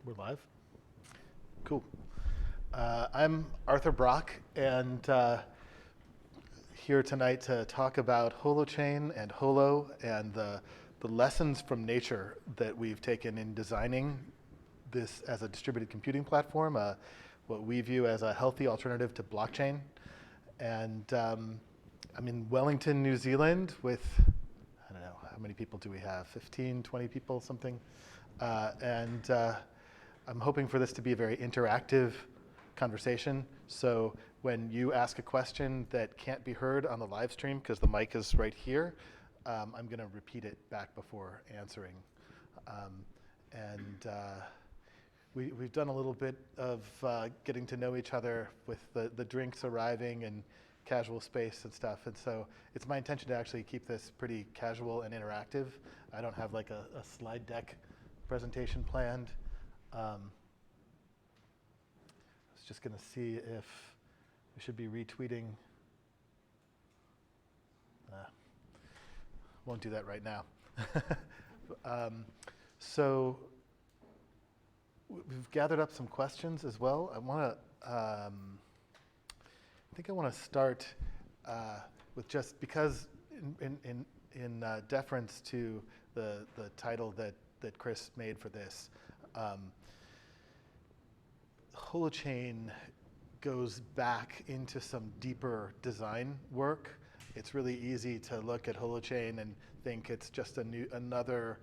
We're live? Cool. I'm Arthur Brock, and here tonight to talk about Holochain and Holo and the lessons from nature that we've taken in designing this as a distributed computing platform, what we view as a healthy alternative to blockchain. And I'm in Wellington, New Zealand with, I don't know, how many people do we have? 15, 20 people, something? And I'm hoping for this to be a very interactive conversation. So when you ask a question that can't be heard on the live stream, because the mic is right here, I'm going to repeat it back before answering. We've done a little bit of getting to know each other with the drinks arriving and casual space and stuff. And so it's my intention to actually keep this pretty casual and interactive. I don't have like a slide deck presentation planned. I was just going to see if we should be retweeting. Won't do that right now. So we've gathered up some questions as well. I think I want to start with, just because in deference to the title that Chris made for this, Holochain goes back into some deeper design work. It's really easy to look at Holochain and think it's just another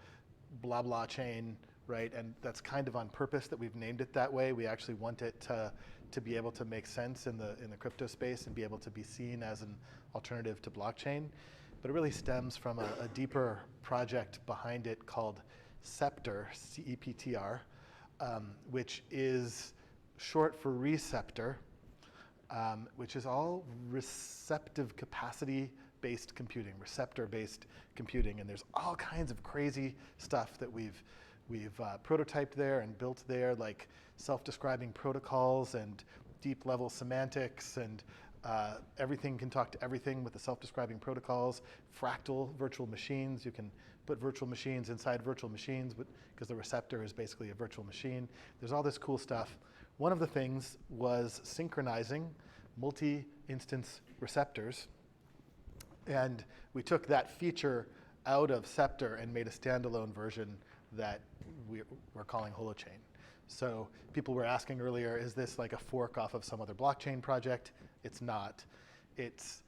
blah blah chain, right? And that's kind of on purpose that we've named it that way. We actually want it to be able to make sense in the crypto space and be able to be seen as an alternative to blockchain. But it really stems from a deeper project behind it called Ceptr, C-E-P-T-R, which is short for receptor, which is all receptive capacity-based computing, receptor-based computing. And there's all kinds of crazy stuff that we've prototyped there and built there, like self-describing protocols and deep-level semantics, and everything can talk to everything with the self-describing protocols, fractal virtual machines. You can put virtual machines inside virtual machines because the receptor is basically a virtual machine. There's all this cool stuff. One of the things was synchronizing multi-instance receptors. And we took that feature out of Ceptr and made a standalone version that we're calling Holochain. So people were asking earlier, is this like a fork off of some other blockchain project? It's not. It's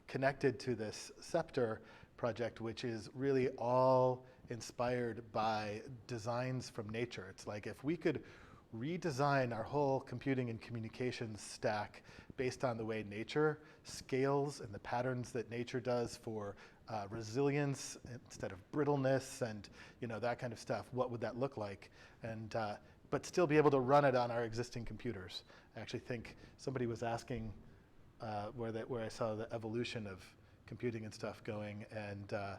connected to this Ceptr project, which is really all inspired by designs from nature. It's like if we could redesign our whole computing and communications stack based on the way nature scales and the patterns that nature does for resilience instead of brittleness and that kind of stuff, what would that look like? And but still be able to run it on our existing computers. I actually think somebody was asking where I saw the evolution of computing and stuff going, and I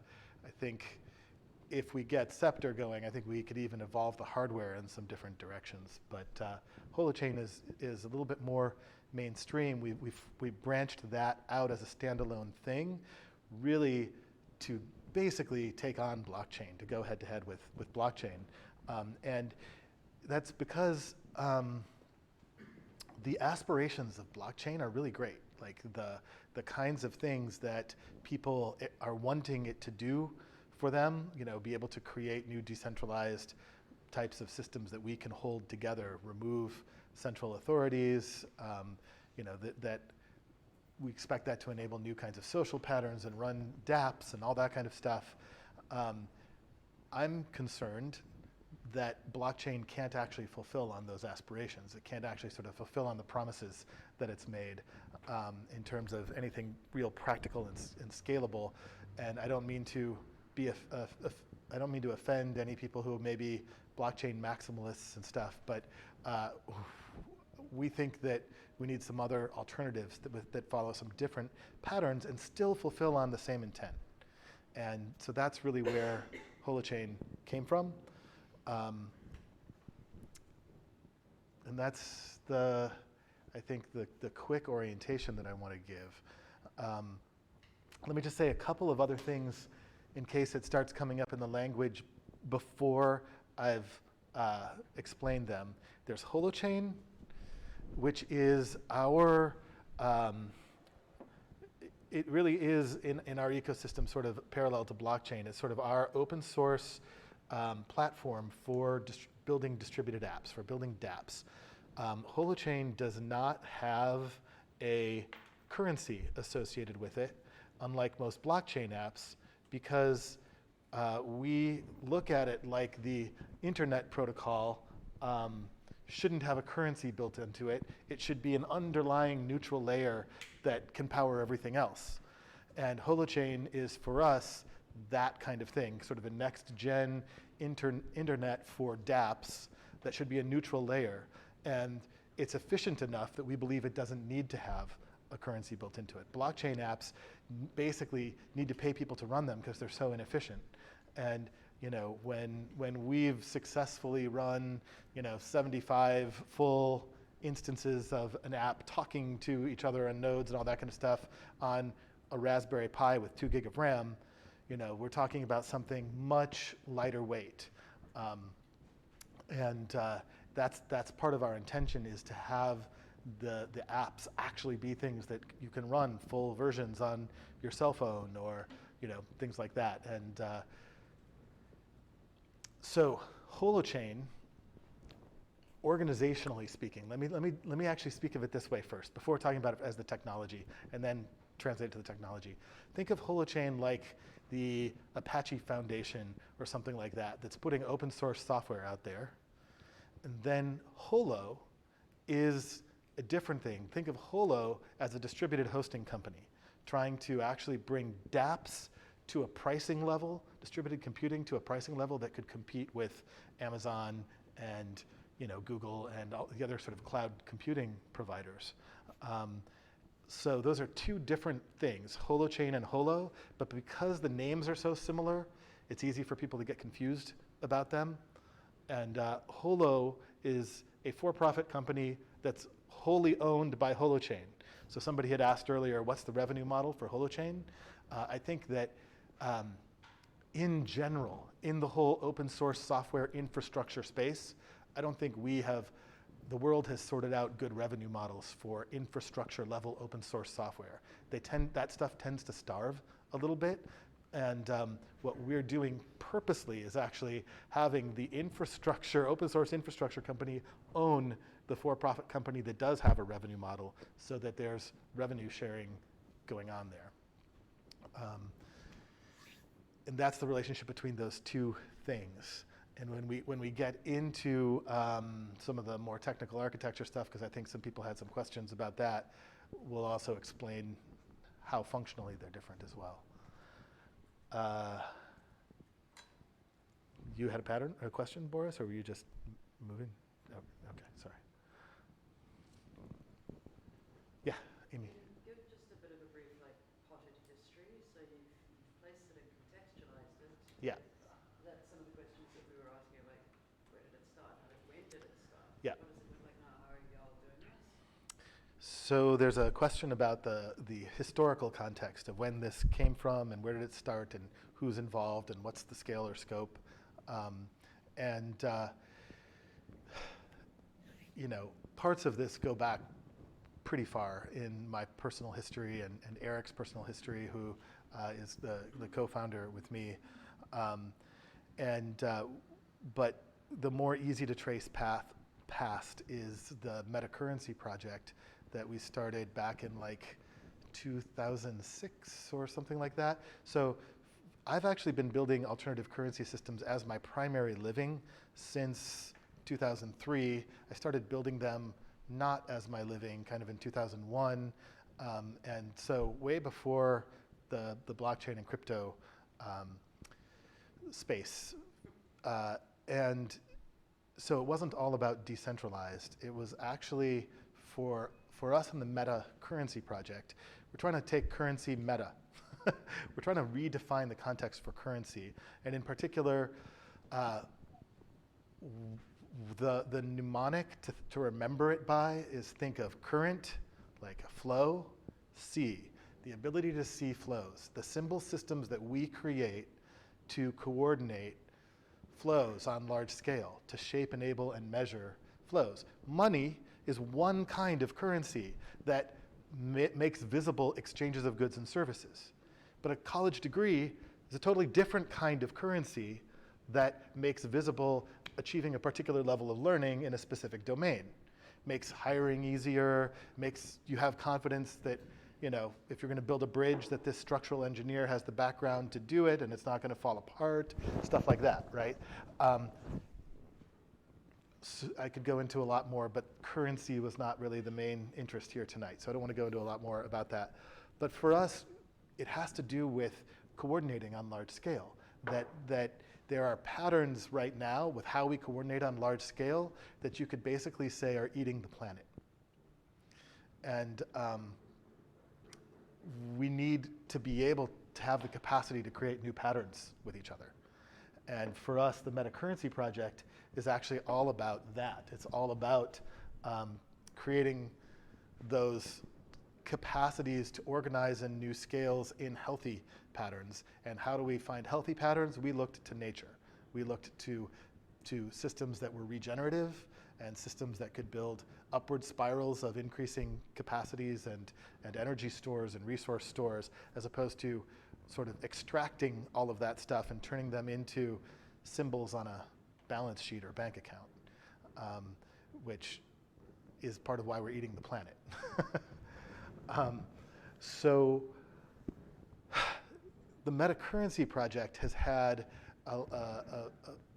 think if we get Ceptr going, I think we could even evolve the hardware in some different directions. But Holochain is a little bit more mainstream. We branched that out as a standalone thing, really to basically take on blockchain, to go head to head with blockchain. And that's because the aspirations of blockchain are really great. Like the kinds of things that people are wanting it to do for them, be able to create new decentralized types of systems that we can hold together, remove central authorities, that we expect that to enable new kinds of social patterns and run dApps and all that kind of stuff. I'm concerned that blockchain can't actually fulfill on those aspirations. It can't actually sort of fulfill on the promises that it's made in terms of anything real practical and scalable. And I don't mean to I don't mean to offend any people who may be blockchain maximalists and stuff, but we think that we need some other alternatives that follow some different patterns and still fulfill on the same intent. And so that's really where Holochain came from. And that's I think the quick orientation that I want to give. Let me just say a couple of other things in case it starts coming up in the language before I've explain them. There's Holochain, which is our, it really is in our ecosystem sort of parallel to blockchain. It's sort of our open source platform for building distributed apps, for building dApps. Holochain does not have a currency associated with it, unlike most blockchain apps, because we look at it like the internet protocol shouldn't have a currency built into it. It should be an underlying neutral layer that can power everything else. And Holochain is, for us, that kind of thing, sort of a next-gen internet for dApps that should be a neutral layer. And it's efficient enough that we believe it doesn't need to have a currency built into it. Blockchain apps basically need to pay people to run them because they're so inefficient. And when we've successfully run 75 full instances of an app talking to each other on nodes and all that kind of stuff on a Raspberry Pi with 2 gig of RAM, we're talking about something much lighter weight. That's part of our intention, is to have the apps actually be things that you can run full versions on your cell phone or things like that. And so Holochain, organizationally speaking, let me actually speak of it this way first, before talking about it as the technology, and then translate it to the technology. Think of Holochain like the Apache Foundation or something like that, that's putting open source software out there. And then Holo is a different thing. Think of Holo as a distributed hosting company, trying to actually bring dApps to a pricing level, distributed computing to a pricing level that could compete with Amazon and Google and all the other sort of cloud computing providers. So those are two different things, Holochain and Holo, but because the names are so similar, it's easy for people to get confused about them. And Holo is a for-profit company that's wholly owned by Holochain. So somebody had asked earlier, what's the revenue model for Holochain? I think that in general, in the whole open source software infrastructure space, I don't think the world has sorted out good revenue models for infrastructure level open source software. That stuff tends to starve a little bit. And what we're doing purposely is actually having the infrastructure, open source infrastructure company own the for-profit company that does have a revenue model, so that there's revenue sharing going on there. And that's the relationship between those two things. And when we get into some of the more technical architecture stuff, because I think some people had some questions about that, we'll also explain how functionally they're different as well. You had a question, Boris, or were you just moving? Oh, okay, sorry. Yeah, Amy. Give just a bit of a brief potted history. So you've placed it and contextualized it. Yeah. That's some of the questions that we were asking, like where did it start? When did it start? Yeah. What does it look like now? How are y'all doing this? So there's a question about the historical context of when this came from and where did it start and who's involved and what's the scale or scope. Parts of this go back pretty far in my personal history and Eric's personal history, who is the co-founder with me. But the more easy to trace path past is the Metacurrency Project that we started back in 2006 or something like that. So I've actually been building alternative currency systems as my primary living since 2003. I started building them not as my living kind of in 2001. And so way before the blockchain and crypto space. And so it wasn't all about decentralized. It was actually for us in the Metacurrency Project, we're trying to take currency meta. We're trying to redefine the context for currency. And in particular, the mnemonic to remember it by is think of current, like a flow, see, the ability to see flows, the symbol systems that we create to coordinate flows on large scale, to shape, enable, and measure flows. Money is one kind of currency that makes visible exchanges of goods and services. But a college degree is a totally different kind of currency that makes visible achieving a particular level of learning in a specific domain. Makes hiring easier, makes you have confidence that, you know, if you're going to build a bridge, that this structural engineer has the background to do it and it's not going to fall apart, stuff like that, right? So I could go into a lot more, but currency was not really the main interest here tonight, so I don't want to go into a lot more about that. But for us, it has to do with coordinating on large scale, that there are patterns right now with how we coordinate on large scale that you could basically say are eating the planet. And we need to be able to have the capacity to create new patterns with each other. And for us, the Metacurrency Project is actually all about that. It's all about creating those capacities to organize in new scales in healthy patterns. And how do we find healthy patterns? We looked to nature. We looked to systems that were regenerative and systems that could build upward spirals of increasing capacities and energy stores and resource stores, as opposed to sort of extracting all of that stuff and turning them into symbols on a balance sheet or bank account, which is part of why we're eating the planet. So the Metacurrency Project has had a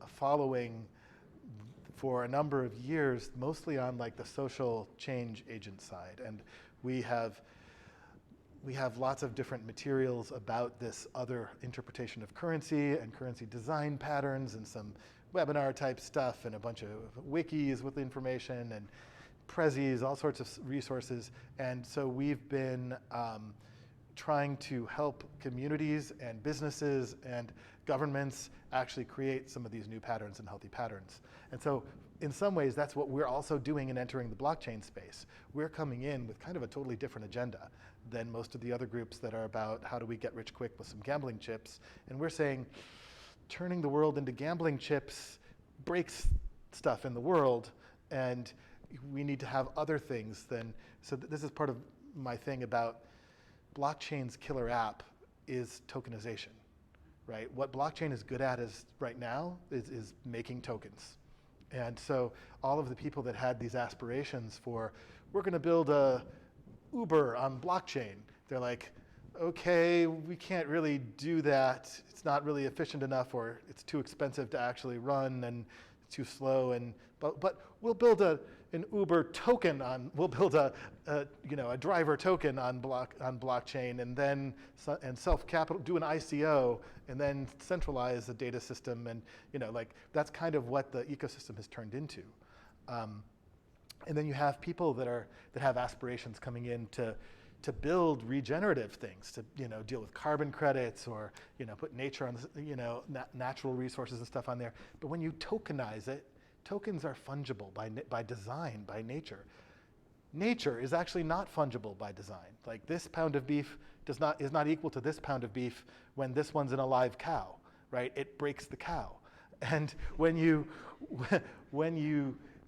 following for a number of years, mostly on like the social change agent side. And we have lots of different materials about this other interpretation of currency and currency design patterns and some webinar type stuff and a bunch of wikis with information and prezis, all sorts of resources. And so we've been trying to help communities and businesses and governments actually create some of these new patterns and healthy patterns. And so in some ways, that's what we're also doing in entering the blockchain space. We're coming in with kind of a totally different agenda than most of the other groups that are about how do we get rich quick with some gambling chips. And we're saying turning the world into gambling chips breaks stuff in the world, and we need to have other things than, so this is part of my thing about blockchain's killer app is tokenization, right? What blockchain is good at is right now is making tokens. And so all of the people that had these aspirations for, we're going to build a Uber on blockchain, they're like, okay, we can't really do that. It's not really efficient enough, or it's too expensive to actually run and too slow. And but we'll build an Uber token on. We'll build a driver token on blockchain, and then self-capital, do an ICO, and then centralize the data system, and like that's kind of what the ecosystem has turned into. And then you have people that have aspirations coming in to build regenerative things, to deal with carbon credits, or put nature on natural resources and stuff on there. But when you tokenize it, tokens are fungible by design, by nature. Nature is actually not fungible by design. Like this pound of beef is not equal to this pound of beef when this one's an alive cow, right? It breaks the cow. And when you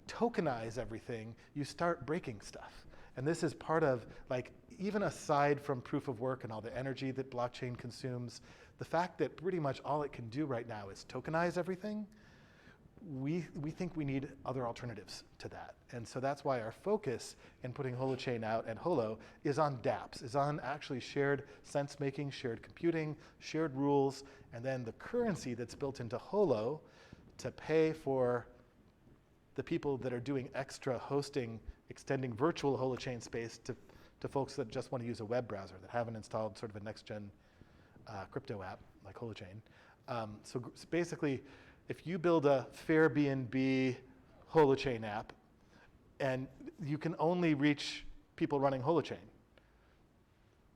tokenize everything, you start breaking stuff. And this is part of, like, even aside from proof of work and all the energy that blockchain consumes, the fact that pretty much all it can do right now is tokenize everything, we think we need other alternatives to that. And so that's why our focus in putting Holochain out and Holo is on dApps, is on actually shared sense-making, shared computing, shared rules, and then the currency that's built into Holo to pay for the people that are doing extra hosting, extending virtual Holochain space to folks that just want to use a web browser, that haven't installed sort of a next-gen crypto app like Holochain. So basically, if you build a Airbnb Holochain app, and you can only reach people running Holochain,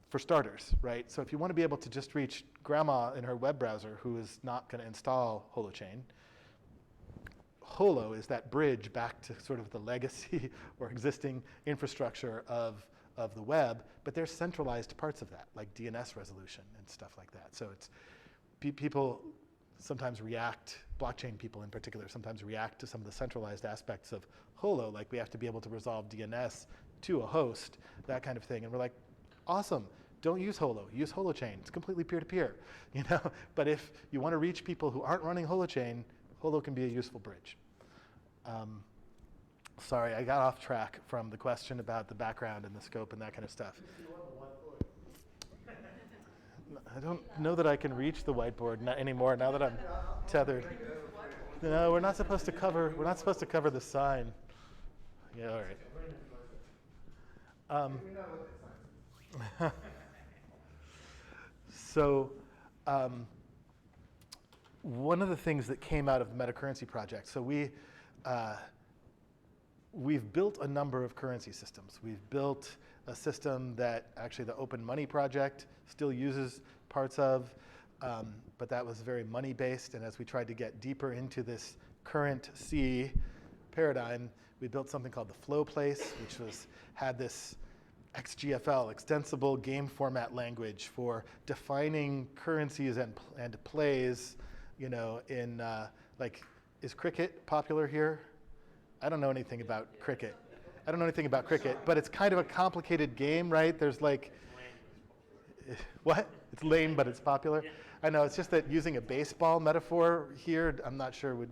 for starters, right? So if you want to be able to just reach grandma in her web browser who is not going to install Holochain, Holo is that bridge back to sort of the legacy or existing infrastructure of the web, but there's centralized parts of that, like DNS resolution and stuff like that. So it's people sometimes react, blockchain people in particular, sometimes react to some of the centralized aspects of Holo, like we have to be able to resolve DNS to a host, that kind of thing. And we're like, awesome, don't use Holo, use Holochain. It's completely peer-to-peer, you know? But if you want to reach people who aren't running Holochain, Holo can be a useful bridge. Sorry, I got off track from the question about the background and the scope and that kind of stuff. I don't know that I can reach the whiteboard anymore now that I'm tethered. No, we're not supposed to cover the sign. Yeah, all right. So one of the things that came out of the Metacurrency Project, so we've built a number of currency systems. We've built a system that actually the Open Money Project still uses parts of, but that was very money-based, and as we tried to get deeper into this current C paradigm, we built something called the Flow Place, which had this XGFL, extensible game format language for defining currencies and plays, you know, in, like, is cricket popular here? I don't know anything about cricket. But it's kind of a complicated game, right? There's like, what? It's lame, but it's popular? I know, it's just that using a baseball metaphor here, I'm not sure would.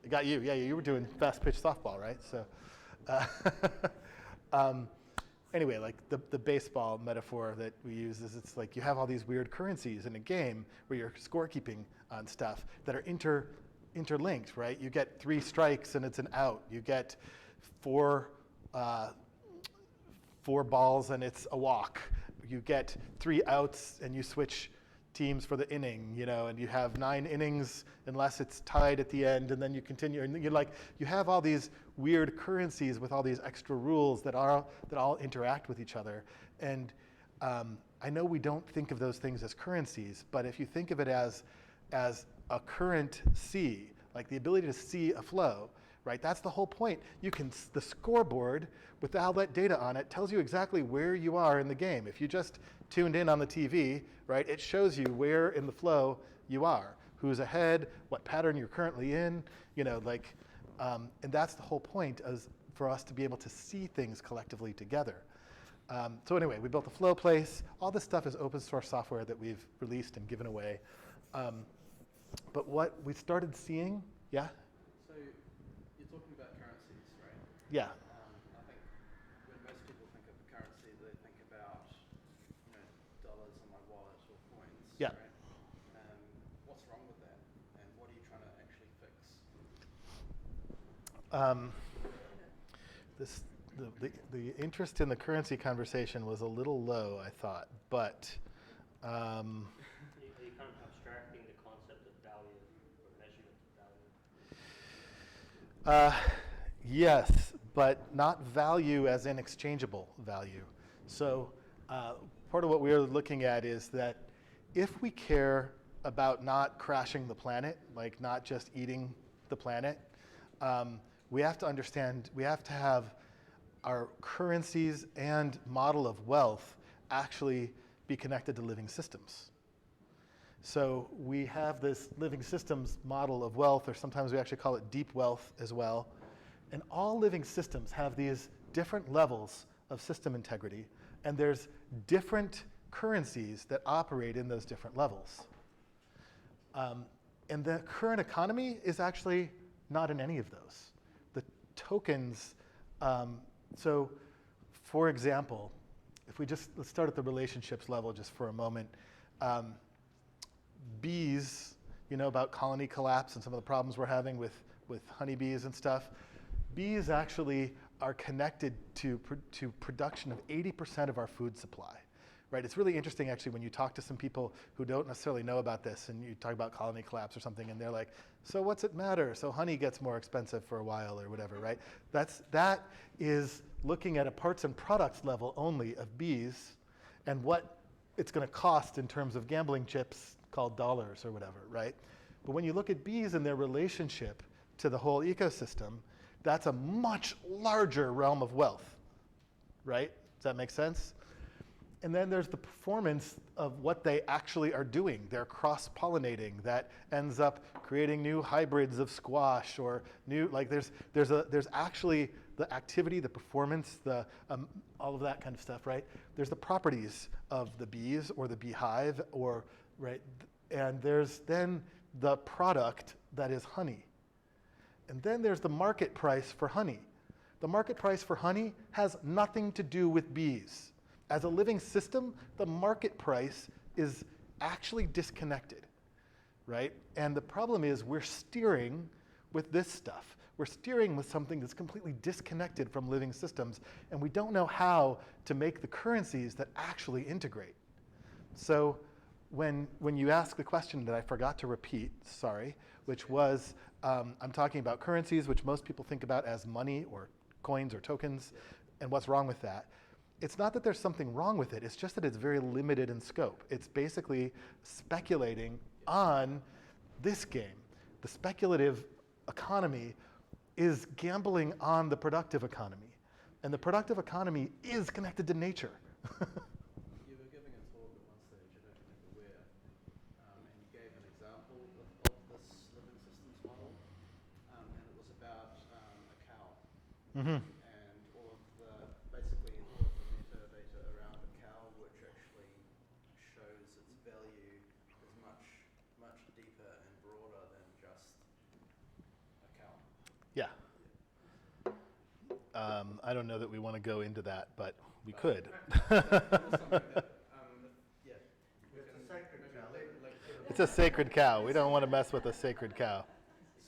It got you, yeah, you were doing fast pitch softball, right? So, anyway, like the baseball metaphor that we use is it's like you have all these weird currencies in a game where you're scorekeeping on stuff that are interlinked, right? You get 3 strikes and it's an out. You get 4 balls and it's a walk. You get 3 outs and you switch teams for the inning, you know, and you have 9 innings unless it's tied at the end, and then you continue, and you have all these weird currencies with all these extra rules that all interact with each other. And I know we don't think of those things as currencies, but if you think of it as a current see, like the ability to see a flow, right? That's the whole point. The scoreboard with all that data on it tells you exactly where you are in the game. If you just tuned in on the TV, right, it shows you where in the flow you are, who's ahead, what pattern you're currently in, you know, like, and that's the whole point, is for us to be able to see things collectively together. So anyway, we built a flow place. All this stuff is open source software that we've released and given away. But what we started seeing, yeah? So you're talking about currencies, right? Yeah. I think when most people think of a currency, they think about, you know, dollars in my wallet or coins, Yeah. right? What's wrong with that, and what are you trying to actually fix? The interest in the currency conversation was a little low, I thought, but. Are you kind of abstracting the concept of value or measurement of value? Yes, but not value as in exchangeable value. So part of what we're looking at is that if we care about not crashing the planet, like not just eating the planet, we have to understand, we have to have our currencies and model of wealth actually be connected to living systems. So we have this living systems model of wealth, or sometimes we actually call it deep wealth as well. And all living systems have these different levels of system integrity, and there's different currencies that operate in those different levels. And the current economy is actually not in any of those. The tokens, so for example, if we just, let's start at the relationships level just for a moment. Bees, you know about colony collapse and some of the problems we're having with honeybees and stuff. Bees actually are connected to production of 80% of our food supply, right? It's really interesting actually when you talk to some people who don't necessarily know about this and you talk about colony collapse or something and they're like, so what's it matter? So honey gets more expensive for a while or whatever, right? That is looking at a parts and products level only of bees and what it's gonna cost in terms of gambling chips called dollars or whatever, right? But when you look at bees and their relationship to the whole ecosystem, that's a much larger realm of wealth, right? Does that make sense? And then there's the performance of what they actually are doing. They're cross-pollinating that ends up creating new hybrids of squash or new, like there's actually the activity, the performance, the all of that kind of stuff, right? There's the properties of the bees or the beehive, or right, and there's then the product that is honey. And then there's the market price for honey. The market price for honey has nothing to do with bees. As a living system, the market price is actually disconnected, right? And the problem is we're steering with this stuff. We're steering with something that's completely disconnected from living systems, and we don't know how to make the currencies that actually integrate. So when you ask the question that I forgot to repeat, sorry, which was, I'm talking about currencies, which most people think about as money or coins or tokens, and what's wrong with that. It's not that there's something wrong with it, it's just that it's very limited in scope. It's basically speculating on this game. The speculative economy is gambling on the productive economy. And the productive economy is connected to nature. You were giving a talk at one stage, I don't remember where, and you gave an example of this living systems model, and it was about a cow. Mm-hmm. And basically all of the metadata around a cow, which actually shows its value is much deeper and broader than just a cow. Yeah. I don't know that we want to go into that, but we could. It's a sacred cow. We don't want to mess with a sacred cow.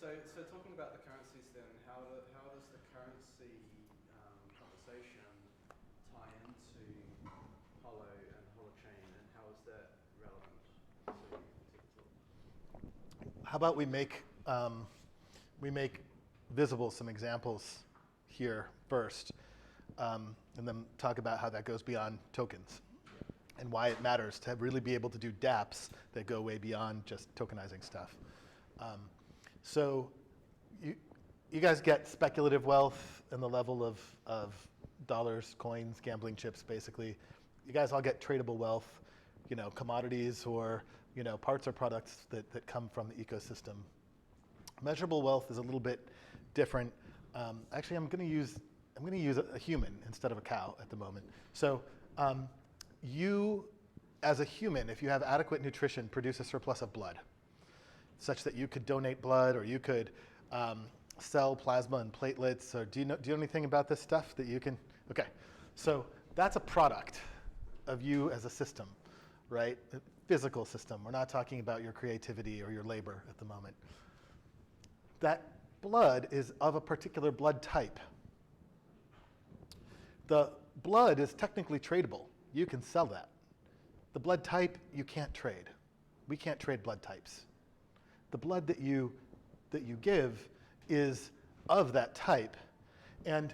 So talking about the currencies then, how does the currency conversation tie into Holo and Holochain, and how is that relevant to the talk? How about we make visible some examples here first, and then talk about how that goes beyond tokens and why it matters to really be able to do dApps that go way beyond just tokenizing stuff. So you guys get speculative wealth and the level of dollars, coins, gambling chips, basically. You guys all get tradable wealth, commodities or parts or products that come from the ecosystem. Measurable wealth is a little bit different. Actually, I'm going to use a human instead of a cow at the moment. So you, as a human, if you have adequate nutrition, produce a surplus of blood, such that you could donate blood, or you could sell plasma and platelets. Or do you know anything about this stuff that you can? Okay, so that's a product of you as a system, right? A physical system. We're not talking about your creativity or your labor at the moment. That blood is of a particular blood type. The blood is technically tradable. You can sell that. The blood type you can't trade. We can't trade blood types. The blood that you give is of that type, and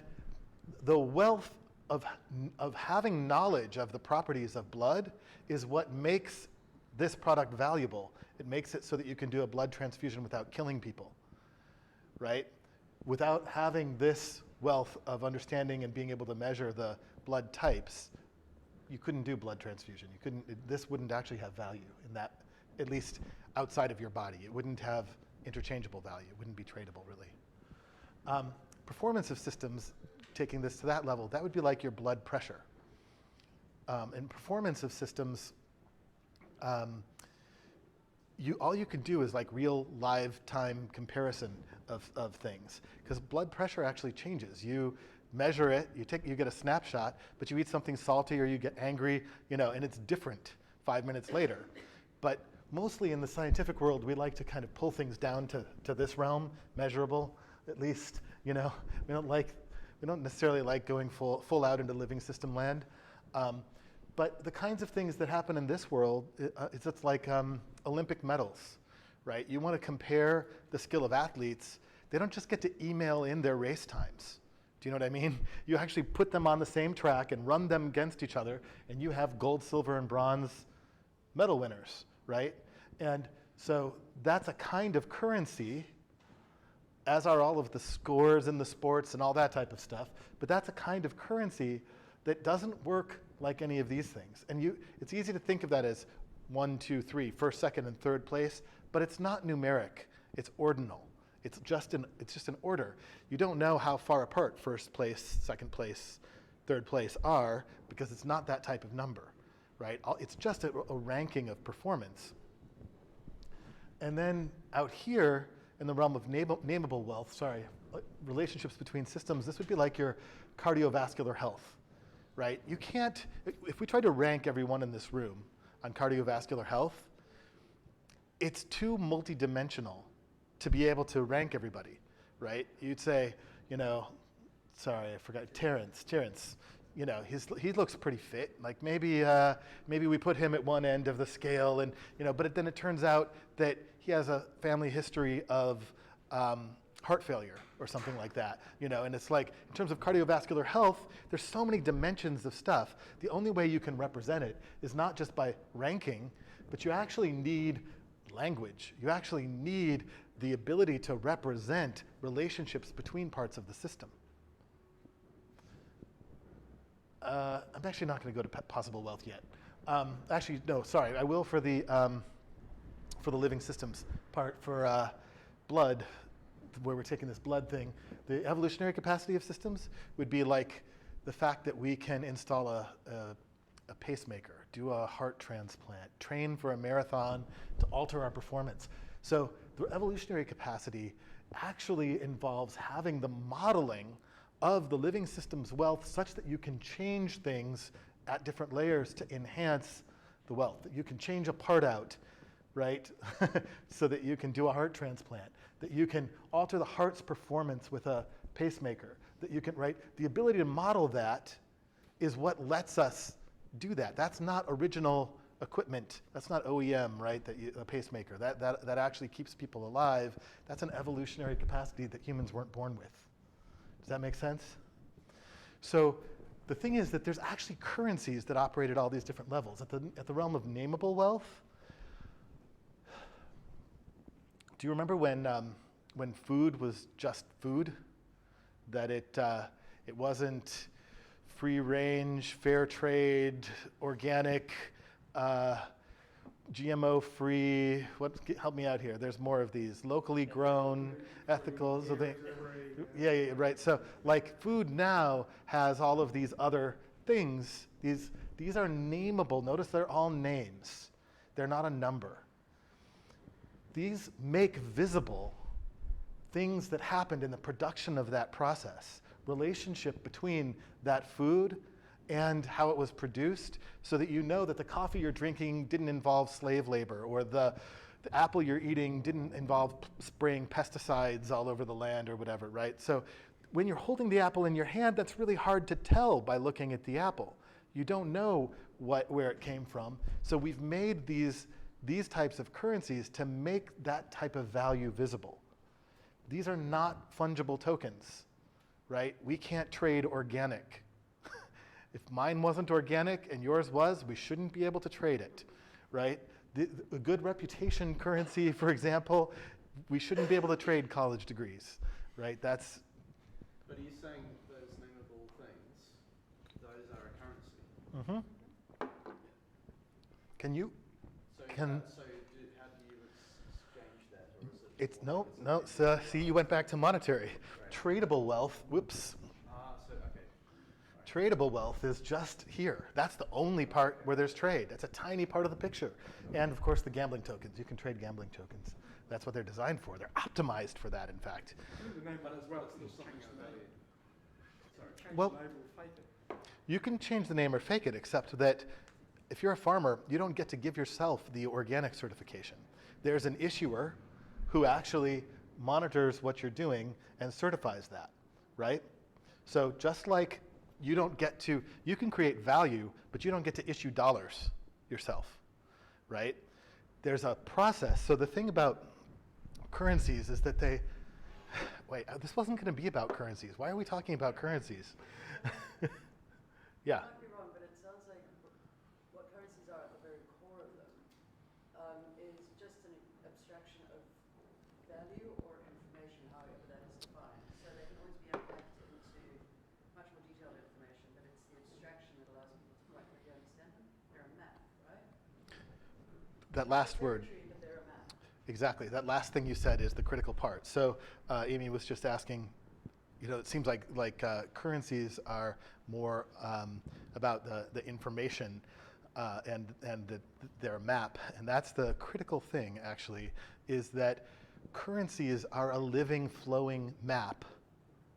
the wealth of having knowledge of the properties of blood is what makes this product valuable. It makes it so that you can do a blood transfusion without killing people, right? Without having this wealth of understanding and being able to measure the blood types, you couldn't do blood transfusion. This wouldn't actually have value in that, at least outside of your body. It wouldn't have interchangeable value. It wouldn't be tradable, really. Performance of systems, taking this to that level, that would be like your blood pressure. And performance of systems, all you can do is like real live time comparison of things, because blood pressure actually changes. You measure it, you get a snapshot, but you eat something salty or you get angry, and it's different 5 minutes later. But mostly in the scientific world, we like to kind of pull things down to this realm, measurable, at least. We don't necessarily like going full out into living system land. But the kinds of things that happen in this world, it's like Olympic medals, right? You want to compare the skill of athletes. They don't just get to email in their race times. Do you know what I mean? You actually put them on the same track and run them against each other, and you have gold, silver, and bronze medal winners, right? And so that's a kind of currency, as are all of the scores in the sports and all that type of stuff. But that's a kind of currency that doesn't work like any of these things. And it's easy to think of that as 1, 2, 3, first, second, and third place, but it's not numeric. It's ordinal. It's just an order. You don't know how far apart first place, second place, third place are, because it's not that type of number, right? It's just a ranking of performance. And then out here, in the realm of nameable wealth, relationships between systems, this would be like your cardiovascular health, right? You can't, if we try to rank everyone in this room on cardiovascular health, it's too multidimensional to be able to rank everybody, right? You'd say, sorry, I forgot, Terrence, he looks pretty fit. Like maybe we put him at one end of the scale, and but then it turns out that he has a family history of heart failure or something like that, and it's like, in terms of cardiovascular health, there's so many dimensions of stuff. The only way you can represent it is not just by ranking, but you actually need language. You actually need the ability to represent relationships between parts of the system. I'm actually not going to go to possible wealth yet. Actually, no, sorry. I will for the living systems part, for blood, where we're taking this blood thing. The evolutionary capacity of systems would be like the fact that we can install a pacemaker, do a heart transplant, train for a marathon to alter our performance. So the evolutionary capacity actually involves having the modeling of the living system's wealth such that you can change things at different layers to enhance the wealth. That you can change a part out, right? So that you can do a heart transplant, that you can alter the heart's performance with a pacemaker, that you can, right? The ability to model that is what lets us do that. That's not original equipment. That's not OEM, right? A pacemaker. That actually keeps people alive. That's an evolutionary capacity that humans weren't born with. Does that make sense? So the thing is that there's actually currencies that operate at all these different levels. At the realm of nameable wealth, do you remember when food was just food? That it wasn't free range, fair trade, organic, GMO free. Help me out here. There's more of these. Locally grown, ethical. So yeah, right. So like food now has all of these other things. These are nameable. Notice they're all names. They're not a number. These make visible things that happened in the production of that process, relationship between that food and how it was produced, so that you know that the coffee you're drinking didn't involve slave labor, or the apple you're eating didn't involve spraying pesticides all over the land or whatever, right? So when you're holding the apple in your hand, that's really hard to tell by looking at the apple. You don't know where it came from. So we've made these types of currencies to make that type of value visible. These are not fungible tokens, right? We can't trade organic. If mine wasn't organic and yours was, we shouldn't be able to trade it, right? A good reputation currency, for example, we shouldn't be able to trade college degrees, right? But are you saying those nameable things, those are a currency? Mm-hmm. Can you? How do you exchange that? Or is it It's no. So, see, you went back to monetary. Right. Tradable wealth, whoops. Okay. Tradable wealth is just here. That's the only part where there's trade. That's a tiny part of the picture. And of course the gambling tokens. You can trade gambling tokens. That's what they're designed for. They're optimized for that, in fact. But as well, it's still something of value. Sorry. Well, you can change the name or fake it, except that if you're a farmer, you don't get to give yourself the organic certification. There's an issuer who actually monitors what you're doing and certifies that, right? So just like you can create value, but you don't get to issue dollars yourself, right? There's a process. So the thing about currencies is that this wasn't going to be about currencies. Why are we talking about currencies? Yeah. I might be wrong, but it sounds like what currencies are at the very core of them is just an abstraction of value or information, however that is defined. So they can always be unpacked into much more detailed information, but it's the abstraction that allows people to quite that last word. Territory, but they're a map. Exactly. That last thing you said is the critical part. So Amy was just asking, it seems like currencies are more about the information and their map, and that's the critical thing. Actually, is that currencies are a living, flowing map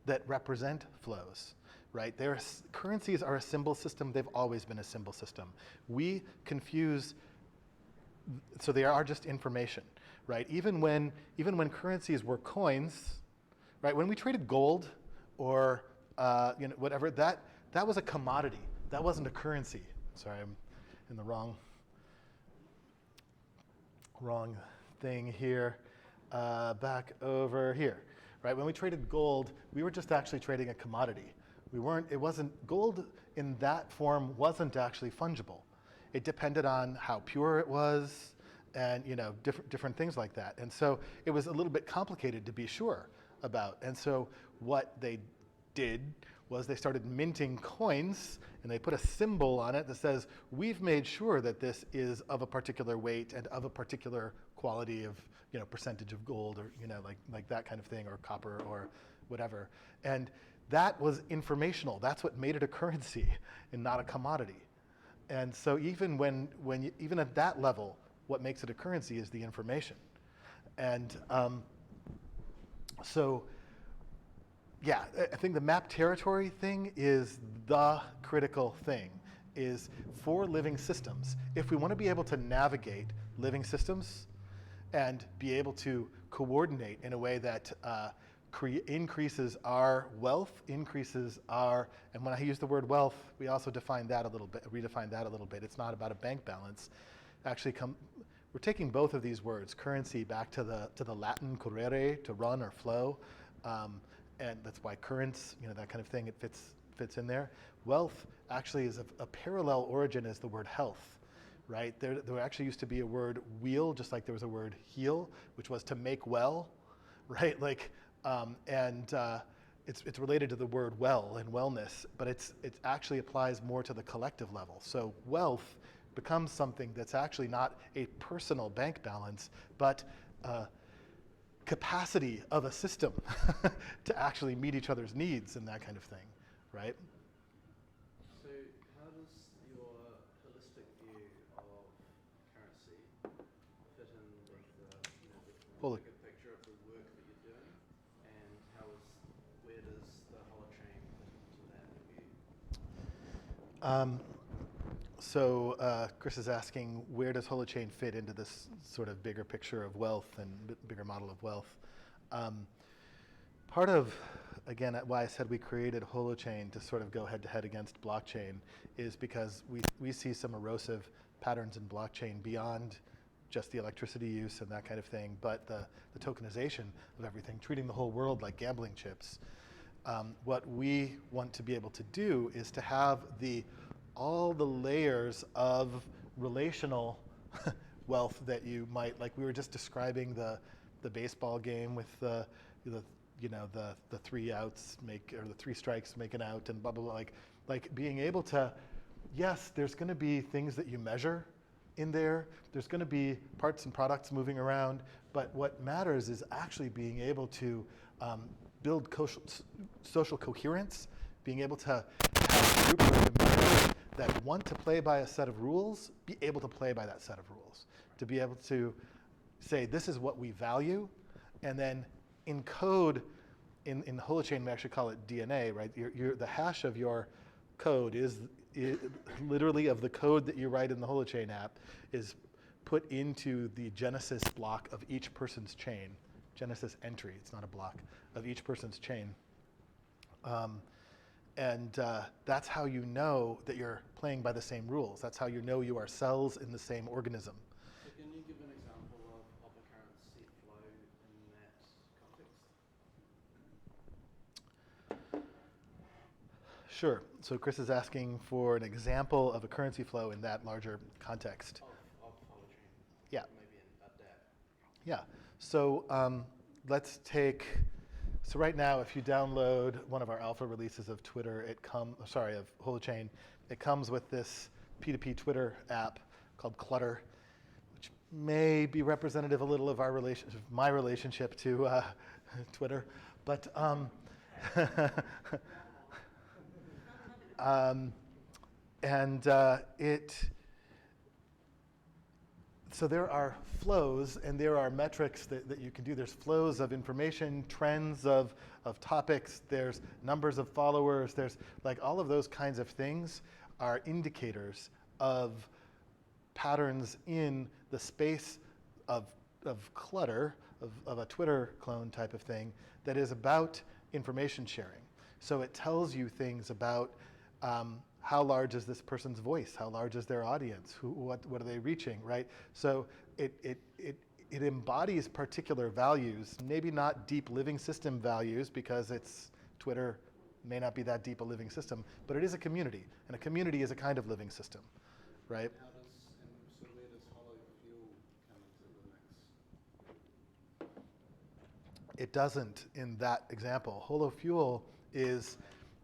that represent flows. Right? Currencies are a symbol system. They've always been a symbol system. We confuse. So they are just information, right? Even when currencies were coins, right? When we traded gold or whatever, that was a commodity. That wasn't a currency. Sorry, I'm in the wrong thing here. Back over here, right? When we traded gold, we were just actually trading a commodity. Gold in that form wasn't actually fungible. It depended on how pure it was and different things like that. And so it was a little bit complicated to be sure about. And so what they did was they started minting coins, and they put a symbol on it that says, we've made sure that this is of a particular weight and of a particular quality of percentage of gold, or like that kind of thing, or copper or whatever. And that was informational. That's what made it a currency and not a commodity. And so even even at that level, what makes it a currency is the information. And so, yeah, I think the map territory thing is the critical thing, is for living systems. If we want to be able to navigate living systems and be able to coordinate in a way that increases our wealth, increases our, and when I use the word wealth, we also redefine that a little bit. It's not about a bank balance. Actually, we're taking both of these words, currency, back to the Latin currere, to run or flow, and that's why currents, that kind of thing, it fits in there. Wealth actually is a parallel origin as the word health, right? There actually used to be a word wheel, just like there was a word heal, which was to make well, right? It's related to the word well and wellness, but it actually applies more to the collective level. So wealth becomes something that's actually not a personal bank balance, but capacity of a system to actually meet each other's needs and that kind of thing, right? So how does your holistic view of currency fit in with the bigger picture of the work that you're doing, and where does the Holochain fit into that view? So Chris is asking, where does Holochain fit into this sort of bigger picture of wealth and bigger model of wealth? Part of, again, why I said we created Holochain to sort of go head-to-head against blockchain is because we see some erosive patterns in blockchain beyond just the electricity use and that kind of thing, but the tokenization of everything, treating the whole world like gambling chips. What we want to be able to do is to have all the layers of relational wealth that you might, like we were just describing the baseball game with the 3 outs or the 3 strikes make an out and blah blah blah, like being able to, yes, there's going to be things that you measure in there, there's going to be parts and products moving around, but what matters is actually being able to build social coherence, being able to have a group of members that want to play by a set of rules, be able to play by that set of rules, to be able to say, this is what we value, and then encode, in Holochain we actually call it DNA, right? The hash of your code is literally of the code that you write in the Holochain app is put into the Genesis block of each person's chain. Genesis entry, it's not a block, of each person's chain. And that's how you know that you're playing by the same rules. That's how you know you are cells in the same organism. So can you give an example of a currency flow in that context? Sure. So Chris is asking for an example of a currency flow in that larger context. Of Holochain. Yeah. Maybe a DApp. Yeah. So let's take. So right now, if you download one of our alpha releases of of Holochain, it comes with this P2P Twitter app called Clutter, which may be representative a little of our relationship, my relationship to Twitter, but so there are flows and there are metrics that you can do. There's flows of information, trends of topics, there's numbers of followers, there's like all of those kinds of things are indicators of patterns in the space of clutter, of a Twitter clone type of thing that is about information sharing. So it tells you things about how large is this person's voice? How large is their audience? What are they reaching, right? So it embodies particular values, maybe not deep living system values because it's Twitter may not be that deep a living system, but it is a community, and a community is a kind of living system, right? So where does Holofuel come into the mix? It doesn't in that example. Holofuel is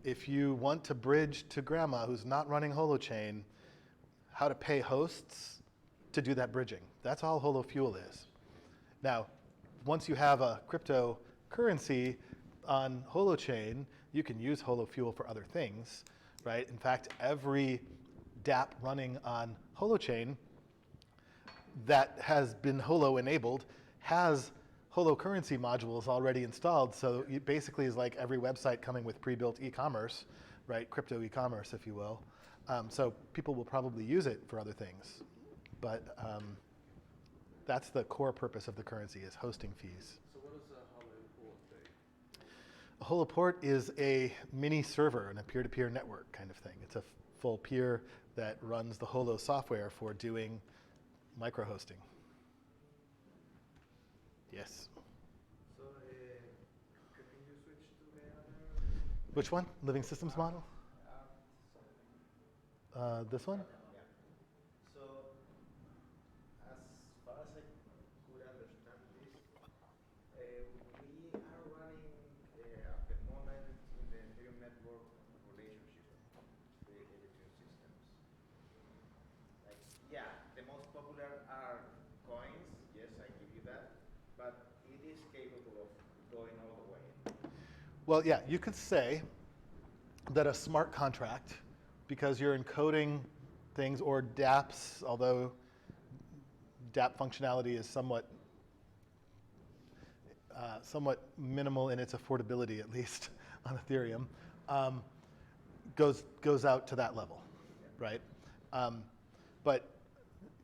if you want to bridge to grandma who's not running Holochain, how to pay hosts to do that bridging. That's all Holofuel is. Now, once you have a cryptocurrency on Holochain, you can use Holofuel for other things, right? In fact, every dApp running on Holochain that has been Holo enabled has Holocurrency modules already installed, so it basically is like every website coming with pre-built e-commerce, right? Crypto e-commerce, if you will. So people will probably use it for other things, but that's the core purpose of the currency is hosting fees. So what does a Holoport do? A Holoport is a mini server and a peer-to-peer network kind of thing. It's a full peer that runs the Holo software for doing micro-hosting. Yes. So, can you switch to the other? Which one? Living systems model? This one? Yeah. So, as far as I could understand this, we are running at the moment in the Ethereum network relationship, the Ethereum systems. Like, yeah, the most popular are coins. Yes, I give you that. But it is capable of going all the way. Well, yeah, you could say that a smart contract, because you're encoding things, or dApps, although dApp functionality is somewhat minimal in its affordability, at least on Ethereum, goes out to that level, right? But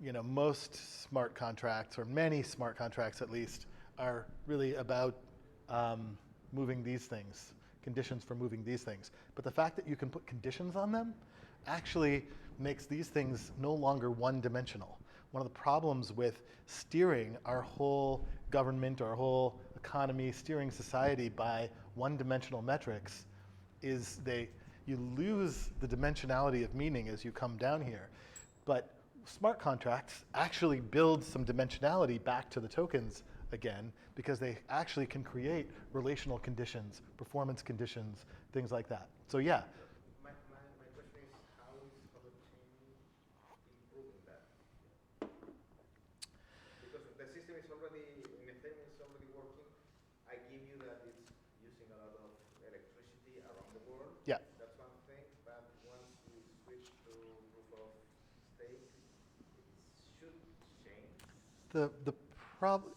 you know, most smart contracts, or many smart contracts at least, are really about moving these things, conditions for moving these things. But the fact that you can put conditions on them actually makes these things no longer one-dimensional. One of the problems with steering our whole government, our whole economy, steering society by one-dimensional metrics is you lose the dimensionality of meaning as you come down here. But smart contracts actually build some dimensionality back to the tokens again, because they actually can create relational conditions, performance conditions, things like that. So yeah. My question is, how is Holochain improving that? Because the system is already, in Ethereum is already working. I give you that it's using a lot of electricity around the world. Yeah. That's one thing, but once you switch to proof of stake, it should change.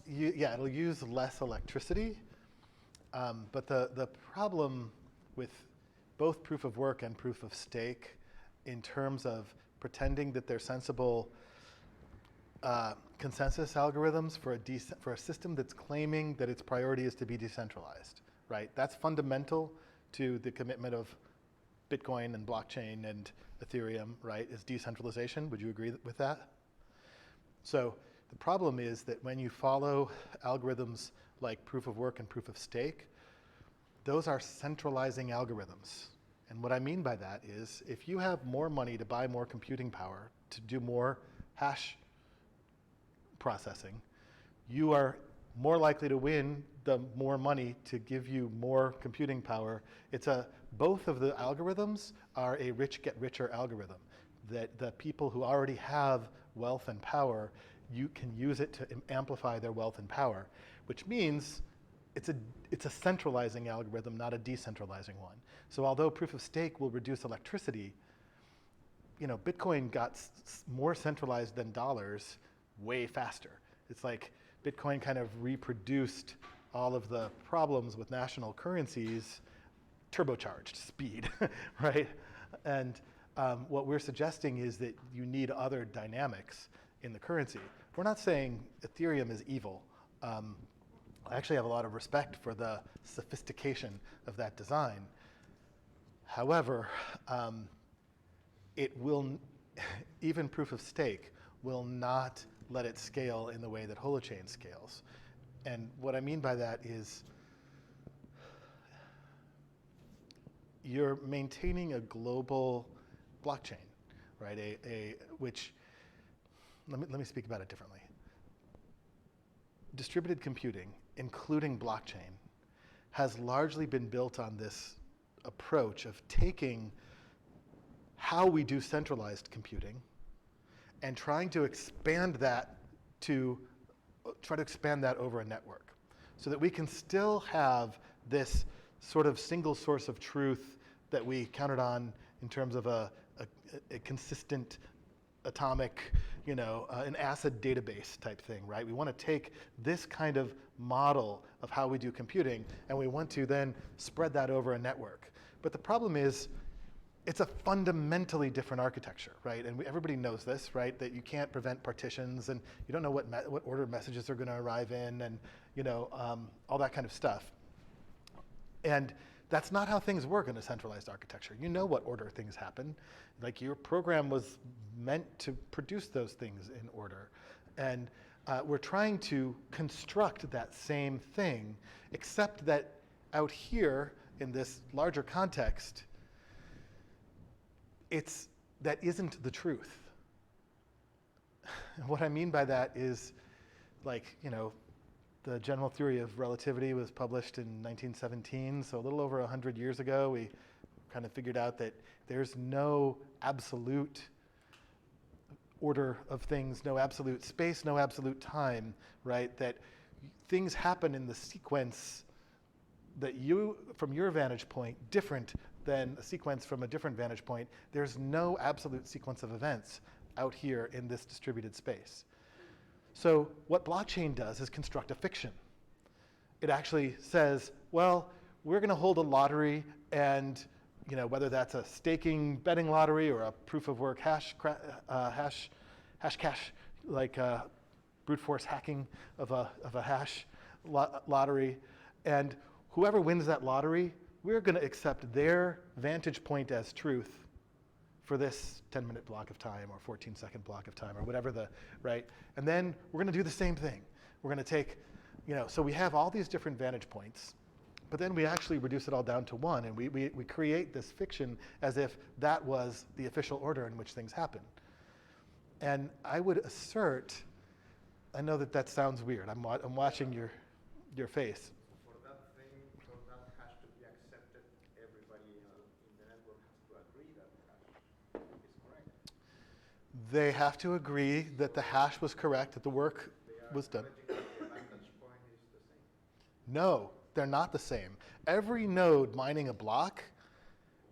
Yeah, it'll use less electricity, but the problem with both proof of work and proof of stake, in terms of pretending that they're sensible consensus algorithms for a system that's claiming that its priority is to be decentralized, right? That's fundamental to the commitment of Bitcoin and blockchain and Ethereum, right? Is decentralization. Would you agree with that? So the problem is that when you follow algorithms like proof of work and proof of stake, those are centralizing algorithms. And what I mean by that is, if you have more money to buy more computing power, to do more hash processing, you are more likely to win the more money to give you more computing power. Both of the algorithms are a rich get richer algorithm, that the people who already have wealth and power you can use it to amplify their wealth and power, which means it's a centralizing algorithm, not a decentralizing one. So although proof of stake will reduce electricity, Bitcoin got more centralized than dollars way faster. It's like Bitcoin kind of reproduced all of the problems with national currencies, turbocharged speed, right? And what we're suggesting is that you need other dynamics in the currency. We're not saying Ethereum is evil. I actually have a lot of respect for the sophistication of that design. However, it will, even proof of stake will not let it scale in the way that Holochain scales. And what I mean by that is you're maintaining a global blockchain, right? Which, let me speak about it differently. Distributed computing, including blockchain, has largely been built on this approach of taking how we do centralized computing and trying to expand that over a network so that we can still have this sort of single source of truth that we counted on in terms of a consistent atomic, an ACID database type thing, right? We want to take this kind of model of how we do computing and we want to then spread that over a network. But the problem is, it's a fundamentally different architecture, right? And everybody knows this, right? That you can't prevent partitions, and you don't know what order messages are going to arrive in, and all that kind of stuff. And that's not how things work in a centralized architecture. You know what order things happen. Like your program was meant to produce those things in order. And we're trying to construct that same thing, except that out here in this larger context, that isn't the truth. And what I mean by that is, the general theory of relativity was published in 1917, so a little over 100 years ago, we kind of figured out that there's no absolute order of things, no absolute space, no absolute time, right? That things happen in the sequence that from your vantage point, different than a sequence from a different vantage point. There's no absolute sequence of events out here in this distributed space. So what blockchain does is construct a fiction. It actually says, well, we're going to hold a lottery, and whether that's a staking betting lottery or a proof of work hash cash, like brute force hacking of a hash lottery, and whoever wins that lottery, we're going to accept their vantage point as truth for this 10-minute block of time or 14-second block of time or whatever right? And then we're going to do the same thing. We're going to take, so we have all these different vantage points, but then we actually reduce it all down to one, and we create this fiction as if that was the official order in which things happen. And I would assert, I know that sounds weird. I'm watching your face. They have to agree that the hash was correct, that the work was done. No, they're not the same. Every node mining a block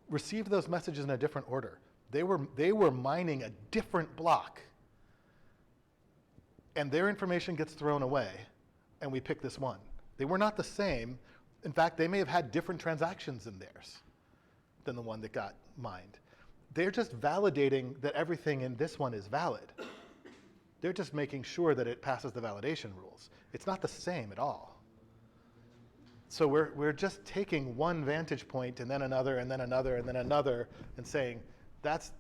received those messages in a different order. They were mining a different block, and their information gets thrown away, and we pick this one. They were not the same. In fact, they may have had different transactions in theirs than the one that got mined. They're just validating that everything in this one is valid. They're just making sure that it passes the validation rules. It's not the same at all. So we're just taking one vantage point and then another and then another and then another and saying that's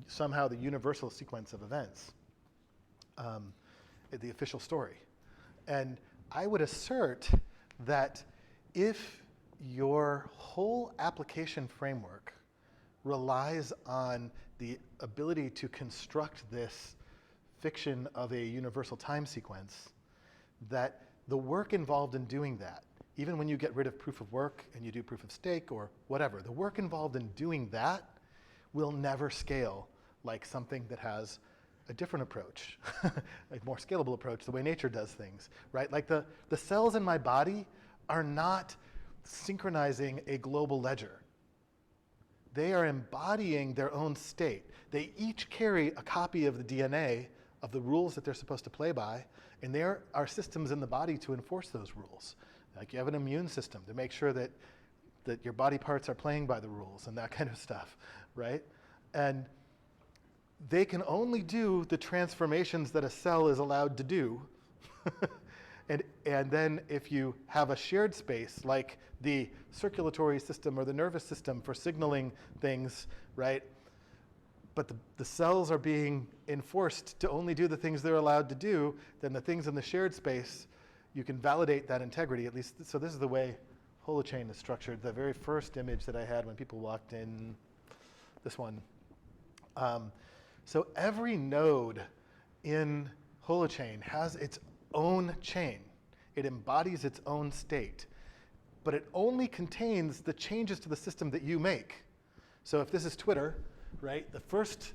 somehow the universal sequence of events, the official story. And I would assert that if your whole application framework relies on the ability to construct this fiction of a universal time sequence, that the work involved in doing that, even when you get rid of proof of work and you do proof of stake or whatever, the work involved in doing that will never scale like something that has a different approach, a more scalable approach, the way nature does things, right? Like the cells in my body are not synchronizing a global ledger. They are embodying their own state. They each carry a copy of the DNA of the rules that they're supposed to play by, and there are systems in the body to enforce those rules. Like you have an immune system to make sure that your body parts are playing by the rules and that kind of stuff, right? And they can only do the transformations that a cell is allowed to do. And then if you have a shared space, like the circulatory system or the nervous system for signaling things, right? But the cells are being enforced to only do the things they're allowed to do, then the things in the shared space, you can validate that integrity, at least. So this is the way Holochain is structured. The very first image that I had when people walked in, this one. So every node in Holochain has its own chain. It embodies its own state, but it only contains the changes to the system that you make. So if this is Twitter, right, the first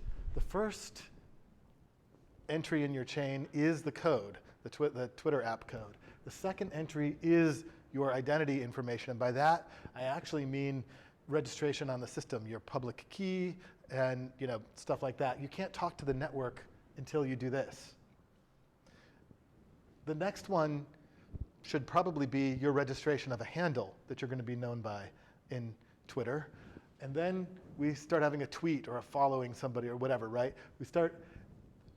entry in your chain is the code, the Twitter app code. The second entry is your identity information, and by that I actually mean registration on the system, your public key, and stuff like that. You can't talk to the network until you do this. The next one should probably be your registration of a handle that you're going to be known by in Twitter. And then we start having a tweet or a following somebody or whatever, right?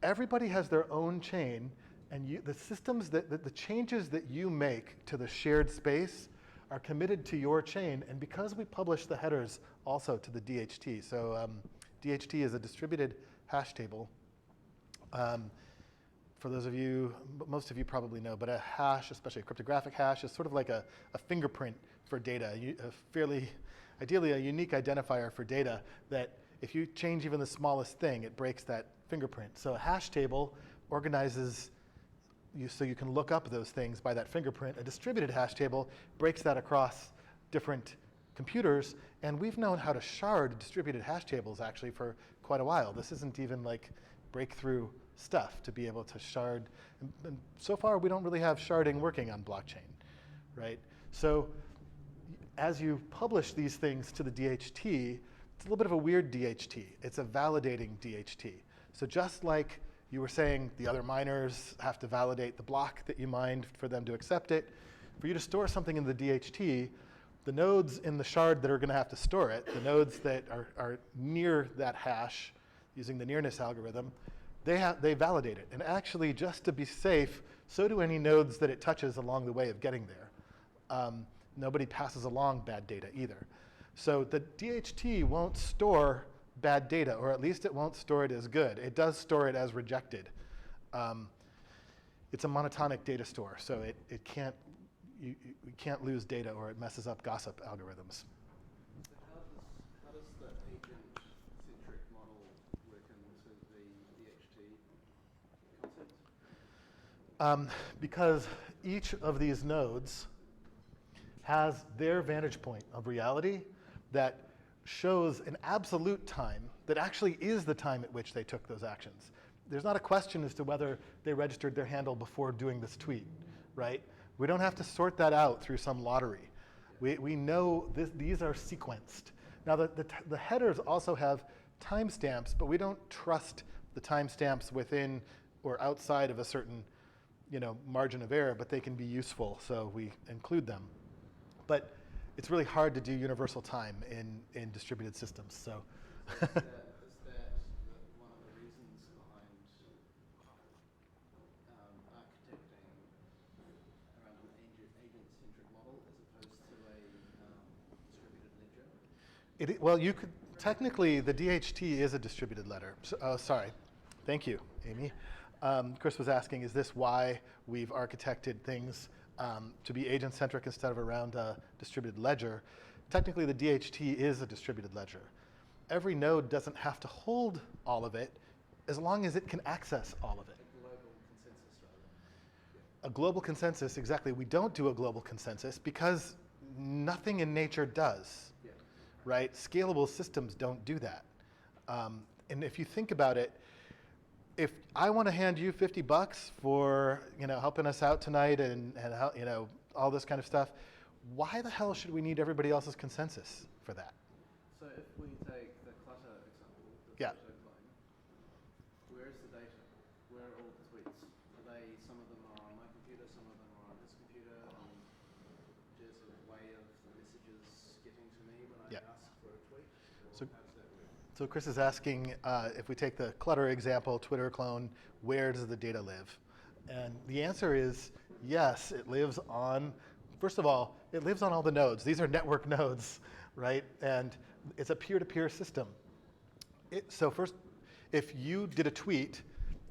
Everybody has their own chain, and the systems the changes that you make to the shared space are committed to your chain. And because we publish the headers also to the DHT, so DHT is a distributed hash table. For those of you, most of you probably know, but a hash, especially a cryptographic hash, is sort of like a fingerprint for data, ideally a unique identifier for data that if you change even the smallest thing, it breaks that fingerprint. So a hash table organizes you so you can look up those things by that fingerprint. A distributed hash table breaks that across different computers, and we've known how to shard distributed hash tables actually for quite a while. This isn't even like breakthrough stuff to be able to shard. And so far, we don't really have sharding working on blockchain, right? So as you publish these things to the DHT, it's a little bit of a weird DHT. It's a validating DHT. So just like you were saying, the other miners have to validate the block that you mined for them to accept it. For you to store something in the DHT, the nodes in the shard that are going to have to store it, the nodes that are near that hash using the nearness algorithm, they validate it. And actually, just to be safe, so do any nodes that it touches along the way of getting there. Nobody passes along bad data either. So the DHT won't store bad data, or at least it won't store it as good. It does store it as rejected. It's a monotonic data store, so it can't, you can't lose data or it messes up gossip algorithms. How does the agent-centric model work into the DHT concept? Because each of these nodes has their vantage point of reality that shows an absolute time that actually is the time at which they took those actions. There's not a question as to whether they registered their handle before doing this tweet, right? We don't have to sort that out through some lottery. We know these are sequenced. Now the headers also have timestamps, but we don't trust the timestamps within or outside of a certain margin of error, but they can be useful, so we include them. But it's really hard to do universal time in distributed systems. So Is that one of the reasons behind architecting around an agent-centric model as opposed to a distributed ledger? Well, you could technically the DHT is a distributed ledger. So, sorry, thank you, Amy. Chris was asking, is this why we've architected things to be agent-centric instead of around a distributed ledger? Technically, the DHT is a distributed ledger. Every node doesn't have to hold all of it as long as it can access all of it. A global consensus, rather. A global consensus, exactly. We don't do a global consensus because nothing in nature does, right? Scalable systems don't do that. And if you think about it, if I want to hand you $50 for helping us out tonight and all this kind of stuff, why the hell should we need everybody else's consensus for that? So if we take the clutter example, the Yeah. photo clone, where is the data? Where are all the tweets? Some of them are on my computer, some of them are on his computer, and there's a way of the messages getting to me when I ask for a tweet? Or how does that work? So Chris is asking, if we take the clutter example, Twitter clone, where does the data live? And the answer is yes, it lives on, first of all, it lives on all the nodes. These are network nodes, right? And it's a peer-to-peer system. So first, if you did a tweet,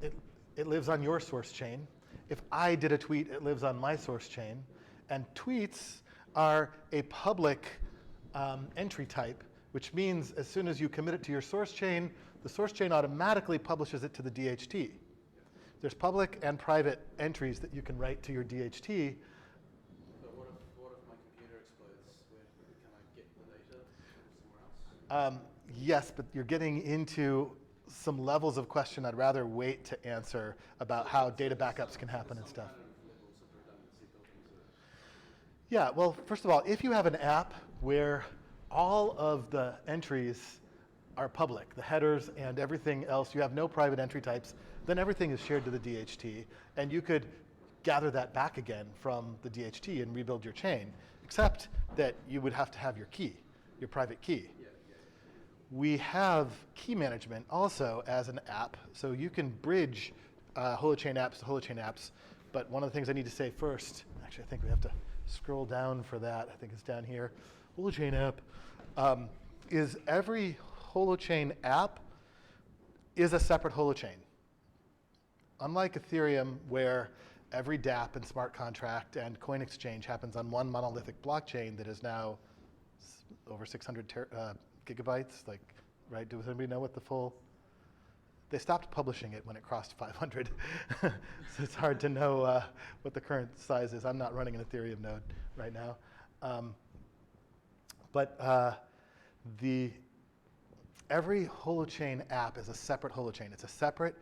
it lives on your source chain. If I did a tweet, it lives on my source chain. And tweets are a public entry type, which means as soon as you commit it to your source chain, the source chain automatically publishes it to the DHT. There's public and private entries that you can write to your DHT. But what if my computer explodes? Can I get the data from somewhere else? Yes, but you're getting into some levels of question I'd rather wait to answer about how data backups can happen and stuff. Kind of levels of redundancy built into it. Yeah, well, first of all, if you have an app where all of the entries are public, the headers and everything else, you have no private entry types, then everything is shared to the DHT, and you could gather that back again from the DHT and rebuild your chain, except that you would have to have your key, your private key. We have key management also as an app, so you can bridge Holochain apps to Holochain apps, but one of the things I need to say first, actually I think we have to scroll down for that, I think it's down here, Holochain app, is every Holochain app is a separate Holochain. Unlike Ethereum, where every dApp and smart contract and coin exchange happens on one monolithic blockchain that is now over 600 gigabytes, right? Does anybody know what the full? They stopped publishing it when it crossed 500, so it's hard to know what the current size is. I'm not running an Ethereum node right now, but every Holochain app is a separate Holochain. It's a separate,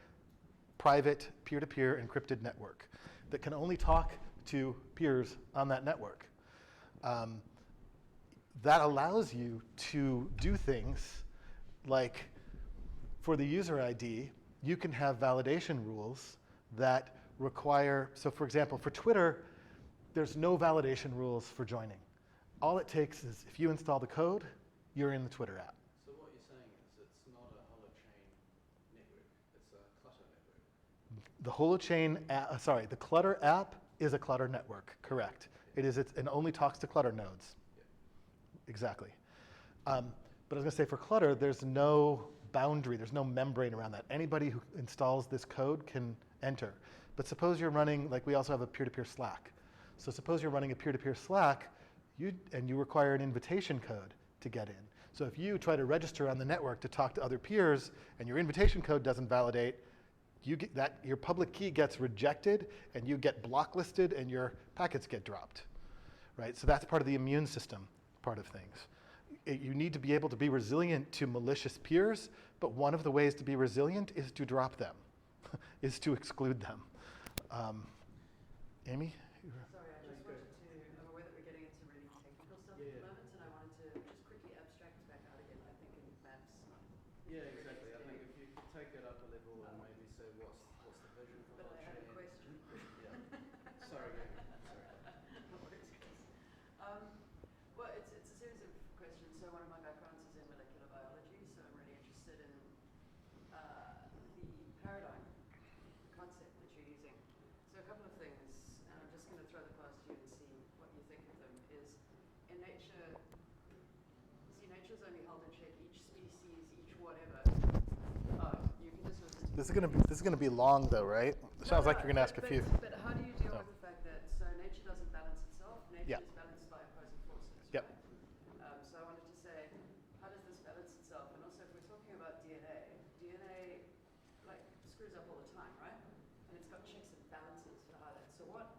private, peer-to-peer encrypted network that can only talk to peers on that network. That allows you to do things like, for the user ID, you can have validation rules that require, so for example, for Twitter, there's no validation rules for joining. All it takes is if you install the code, you're in the Twitter app. So what you're saying is it's not a Holochain network, it's a clutter network. The Clutter app is a Clutter network, correct. It only talks to Clutter nodes. Exactly. But I was going to say for Clutter, there's no boundary, there's no membrane around that. Anybody who installs this code can enter. But suppose you're running, like we also have a peer-to-peer Slack. So suppose you're running a peer-to-pear Slack, and you require an invitation code to get in. So if you try to register on the network to talk to other peers, and your invitation code doesn't validate, your public key gets rejected, and you get blocklisted, and your packets get dropped. Right? So that's part of the immune system part of things. You need to be able to be resilient to malicious peers, but one of the ways to be resilient is to drop them, is to exclude them. Amy? Sorry, I just wanted to, I'm aware that we're getting into really technical stuff at the moment, and I wanted to just quickly abstract back out again, I think, in maps. Yeah, exactly. I think if you could take it up a level and maybe say what's the vision for But I have a Holochain. question. Yeah. Sorry, Gabby. Sorry. No worries. Well, it's a series of questions. So one of my backgrounds is in molecular biology, so I'm really interested in the paradigm, the concept that you're using. So a couple of things, and I'm just going to throw them past you and see what you think of them, is in nature, nature's only held in check each species, each whatever. You can just listen to This is gonna be long though, right? It sounds like you're gonna ask a few. But how do you deal with the fact that nature doesn't balance itself? Nature is balanced by opposing forces. Yep. Right? So I wanted to say, how does this balance itself? And also, if we're talking about DNA screws up all the time, right? And it's got checks and balances for how that. So what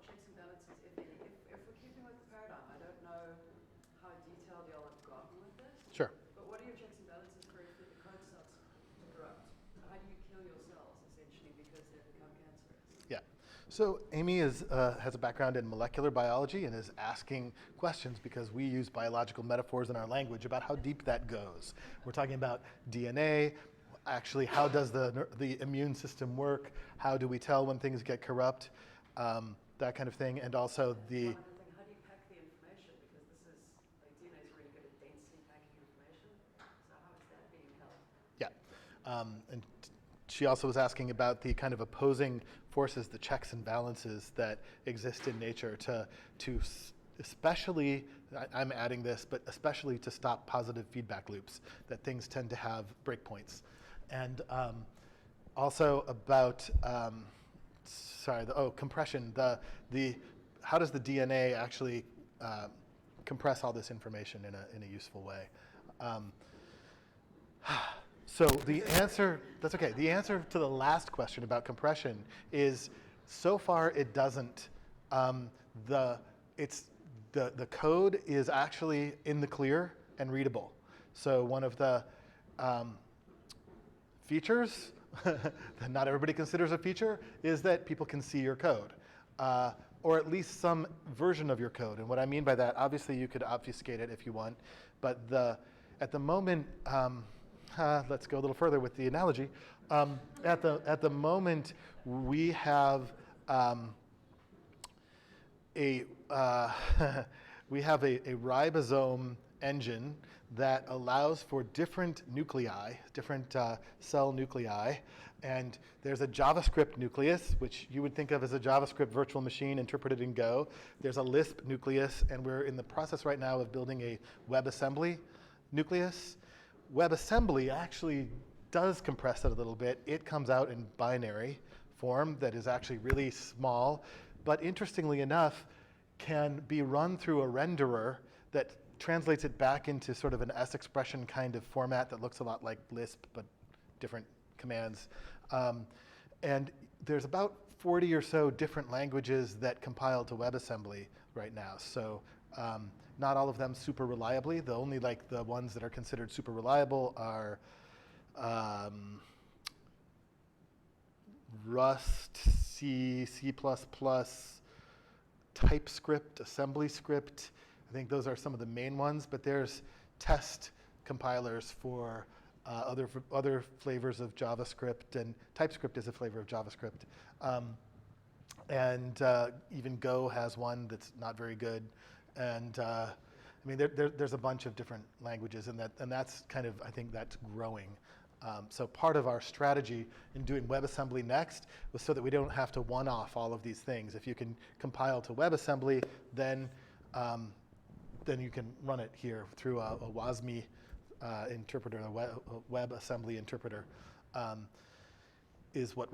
checks and balances, if any? If we're keeping with the paradigm, I don't know how detailed y'all have gotten with this. Sure. But what are your checks and balances for if the code starts to corrupt? How do you kill yourself? So Amy has a background in molecular biology and is asking questions because we use biological metaphors in our language about how deep that goes. We're talking about DNA. Actually, how does the immune system work? How do we tell when things get corrupt? That kind of thing, and also the. One other thing, how do you pack the information? Because this is, like, DNA is really good at densely packing information. So how is that being held? Yeah, and she also was asking about the kind of opposing forces, the checks and balances that exist in nature to especially, I'm adding this, but especially to stop positive feedback loops, that things tend to have breakpoints. And also about, compression, how does the DNA actually compress all this information in a useful way? So the answer, that's okay. The answer to the last question about compression is, so far it doesn't. The code is actually in the clear and readable. So one of the features that not everybody considers a feature is that people can see your code, or at least some version of your code. And what I mean by that, obviously you could obfuscate it if you want, but at the moment, let's go a little further with the analogy. At the moment, we have a ribosome engine that allows for different nuclei, different cell nuclei, and there's a JavaScript nucleus, which you would think of as a JavaScript virtual machine interpreted in Go. There's a Lisp nucleus, and we're in the process right now of building a WebAssembly nucleus. WebAssembly actually does compress it a little bit. It comes out in binary form that is actually really small, but interestingly enough, can be run through a renderer that translates it back into sort of an S expression kind of format that looks a lot like Lisp, but different commands. And there's about 40 or so different languages that compile to WebAssembly right now. So not all of them super reliably. The only the ones that are considered super reliable are Rust, C, C++, TypeScript, AssemblyScript. I think those are some of the main ones, but there's test compilers for other flavors of JavaScript, and TypeScript is a flavor of JavaScript. And even Go has one that's not very good. And I mean, there's a bunch of different languages, and that's kind of, I think that's growing. So part of our strategy in doing WebAssembly next was so that we don't have to one-off all of these things. If you can compile to WebAssembly, then you can run it here through a WASM interpreter, a WebAssembly interpreter. Is the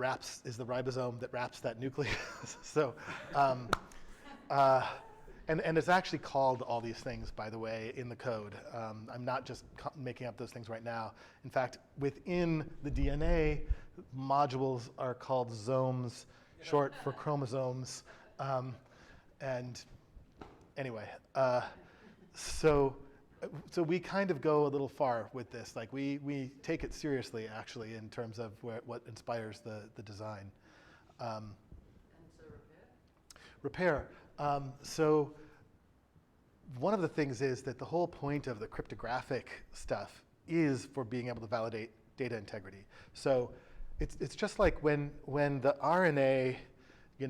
ribosome that wraps that nucleus. So, and it's actually called all these things, by the way, in the code. I'm not just making up those things right now. In fact, within the DNA, modules are called zomes, short for chromosomes. And anyway, so we kind of go a little far with this. Like we take it seriously, actually, in terms of what inspires the design. And so repair? Repair. So one of the things is that the whole point of the cryptographic stuff is for being able to validate data integrity. So it's just like when the RNA, you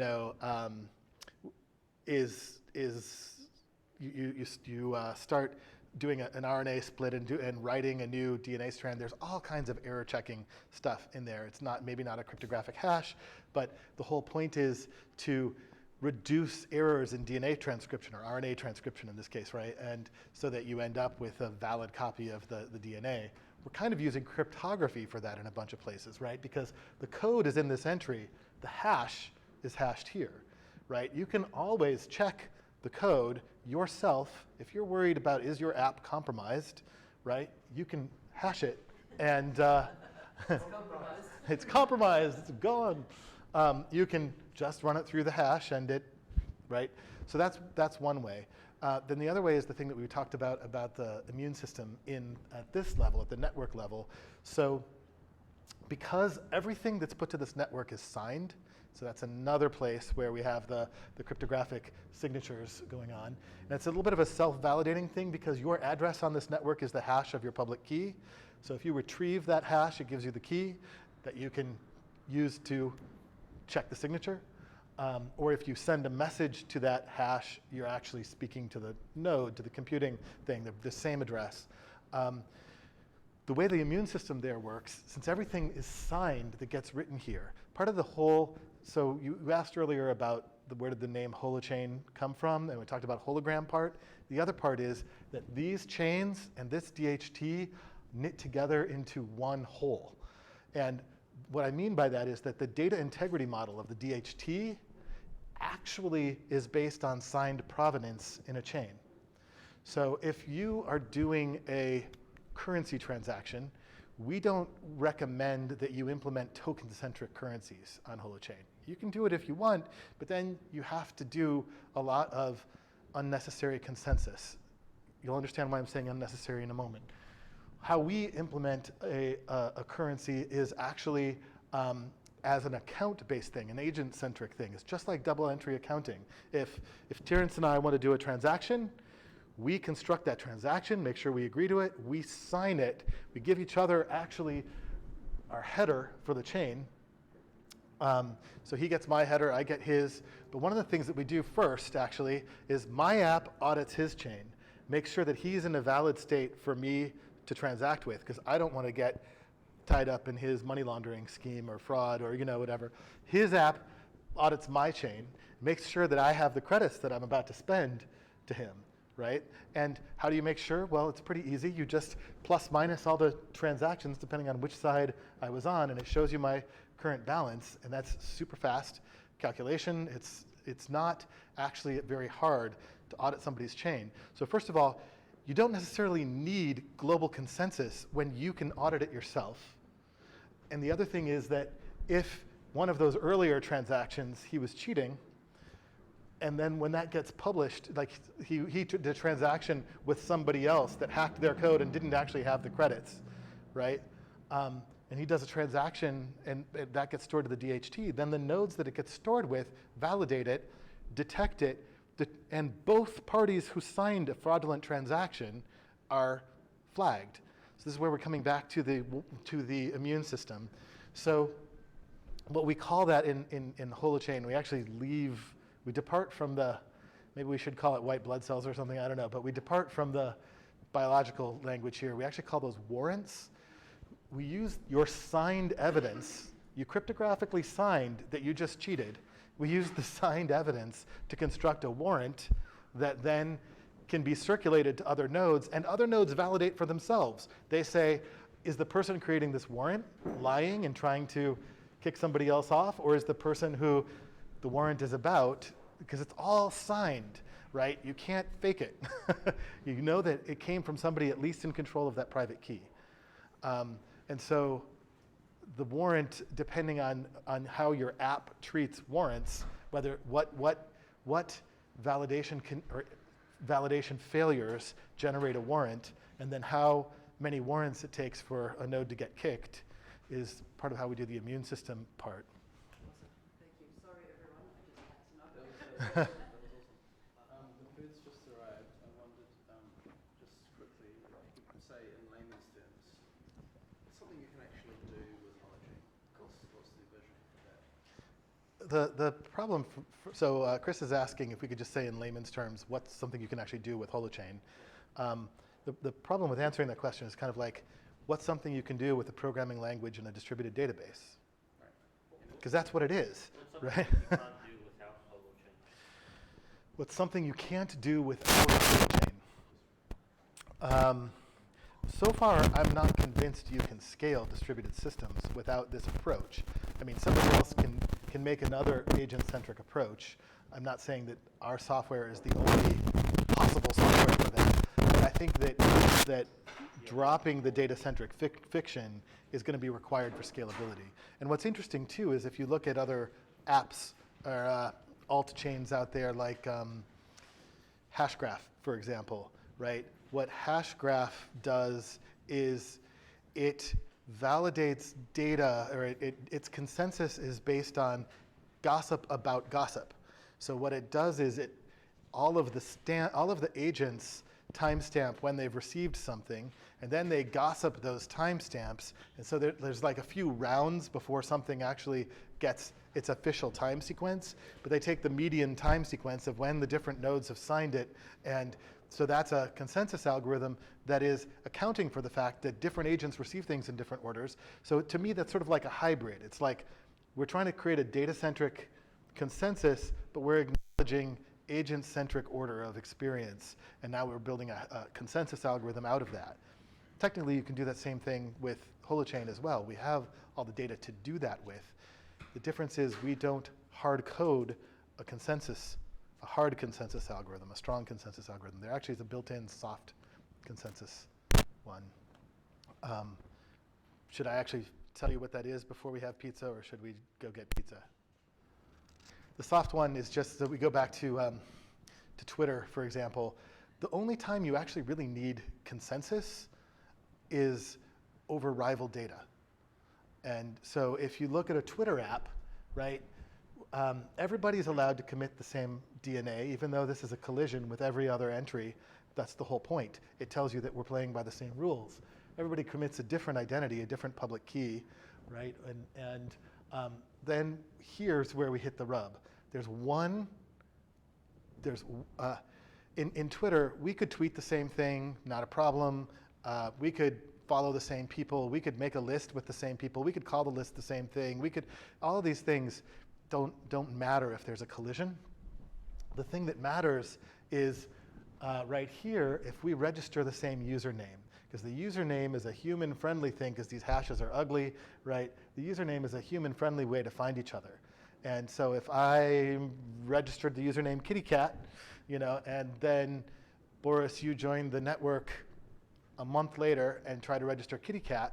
start doing an RNA split and writing a new DNA strand, there's all kinds of error checking stuff in there. It's maybe not a cryptographic hash, but the whole point is to reduce errors in DNA transcription, or RNA transcription in this case, right? And so that you end up with a valid copy of the DNA. We're kind of using cryptography for that in a bunch of places, right? Because the code is in this entry, the hash is hashed here, right? You can always check the code yourself. If you're worried about, is your app compromised, right? You can hash it, and It's compromised. it's compromised, it's gone. You can just run it through the hash and right? So that's one way. Then the other way is the thing that we talked about the immune system at this level, at the network level. So because everything that's put to this network is signed, So that's another place where we have the cryptographic signatures going on. And it's a little bit of a self-validating thing because your address on this network is the hash of your public key. So if you retrieve that hash, it gives you the key that you can use to check the signature. Or if you send a message to that hash, you're actually speaking to the node, to the computing thing, the same address. The way the immune system there works, since everything is signed that gets written here, part of the whole, so you asked earlier about where did the name Holochain come from, and we talked about hologram part. The other part is that these chains and this DHT knit together into one whole. And what I mean by that is that the data integrity model of the DHT actually is based on signed provenance in a chain. So if you are doing a currency transaction, we don't recommend that you implement token-centric currencies on Holochain. You can do it if you want, but then you have to do a lot of unnecessary consensus. You'll understand why I'm saying unnecessary in a moment. How we implement a currency is actually as an account-based thing, an agent-centric thing. It's just like double-entry accounting. If Terrence and I want to do a transaction, we construct that transaction, make sure we agree to it, we sign it, we give each other actually our header for the chain. So he gets my header, I get his. But one of the things that we do first, actually, is my app audits his chain, makes sure that he's in a valid state for me to transact with, because I don't want to get tied up in his money laundering scheme or fraud or whatever. His app audits my chain, makes sure that I have the credits that I'm about to spend to him. Right? And how do you make sure? Well, it's pretty easy. You just plus minus all the transactions depending on which side I was on, and it shows you my current balance, and that's super fast calculation. It's not actually very hard to audit somebody's chain. So first of all, you don't necessarily need global consensus when you can audit it yourself. And the other thing is that if one of those earlier transactions he was cheating, and then when that gets published, like he did a transaction with somebody else that hacked their code and didn't actually have the credits, right? And he does a transaction and that gets stored to the DHT. Then the nodes that it gets stored with validate it, detect it, and both parties who signed a fraudulent transaction are flagged. So this is where we're coming back to the immune system. So what we call that in Holochain, we depart from maybe we should call it white blood cells or something, I don't know, but we depart from the biological language here. We actually call those warrants. We use your signed evidence, you cryptographically signed that you just cheated. We use the signed evidence to construct a warrant that then can be circulated to other nodes, and other nodes validate for themselves. They say, is the person creating this warrant lying and trying to kick somebody else off, or is the person who the warrant is about, because it's all signed, right? You can't fake it. You know that it came from somebody at least in control of that private key. And so the warrant, depending on how your app treats warrants, whether what validation validation failures generate a warrant, and then how many warrants it takes for a node to get kicked is part of how we do the immune system part. Thank you. Sorry, everyone. I just had to know. The bird's just arrived. I wondered, just quickly, if you could say in layman's terms, something you can actually do with Holochain. What's the vision for that? The problem, so Chris is asking if we could just say in layman's terms, what's something you can actually do with Holochain. The problem with answering that question is kind of like, what's something you can do with a programming language in a distributed database? Because that's what it is, right? What's something you can't do without Holochain? So far, I'm not convinced you can scale distributed systems without this approach. I mean, somebody else can make another agent-centric approach. I'm not saying that our software is the only possible software for that. But I think that dropping the data-centric fiction is going to be required for scalability. And what's interesting, too, is if you look at other apps or alt chains out there like Hashgraph, for example, right? What Hashgraph does is it validates data, or its consensus is based on gossip about gossip. So what it does is all of the agents timestamp when they've received something, and then they gossip those timestamps. And so there's like a few rounds before something actually gets its official time sequence, but they take the median time sequence of when the different nodes have signed it. And so that's a consensus algorithm that is accounting for the fact that different agents receive things in different orders. So to me, that's sort of like a hybrid. It's like we're trying to create a data-centric consensus, but we're acknowledging agent-centric order of experience, and now we're building a consensus algorithm out of that. Technically, you can do that same thing with Holochain as well. We have all the data to do that with. The difference is we don't hard code a hard consensus algorithm, a strong consensus algorithm. There actually is a built-in soft consensus one. Should I actually tell you what that is before we have pizza, or should we go get pizza? The soft one is just that we go back to Twitter, for example. The only time you actually really need consensus is over rival data. And so if you look at a Twitter app, right, everybody's allowed to commit the same DNA, even though this is a collision with every other entry. That's the whole point. It tells you that we're playing by the same rules. Everybody commits a different identity, a different public key, right? And then here's where we hit the rub. In Twitter, we could tweet the same thing, not a problem. We could follow the same people. We could make a list with the same people. We could call the list the same thing. All of these things don't matter if there's a collision. The thing that matters is right here, if we register the same username, because the username is a human-friendly thing, because these hashes are ugly, right? The username is a human-friendly way to find each other. And so if I registered the username kittycat, and then Boris, you joined the network a month later and try to register kittycat,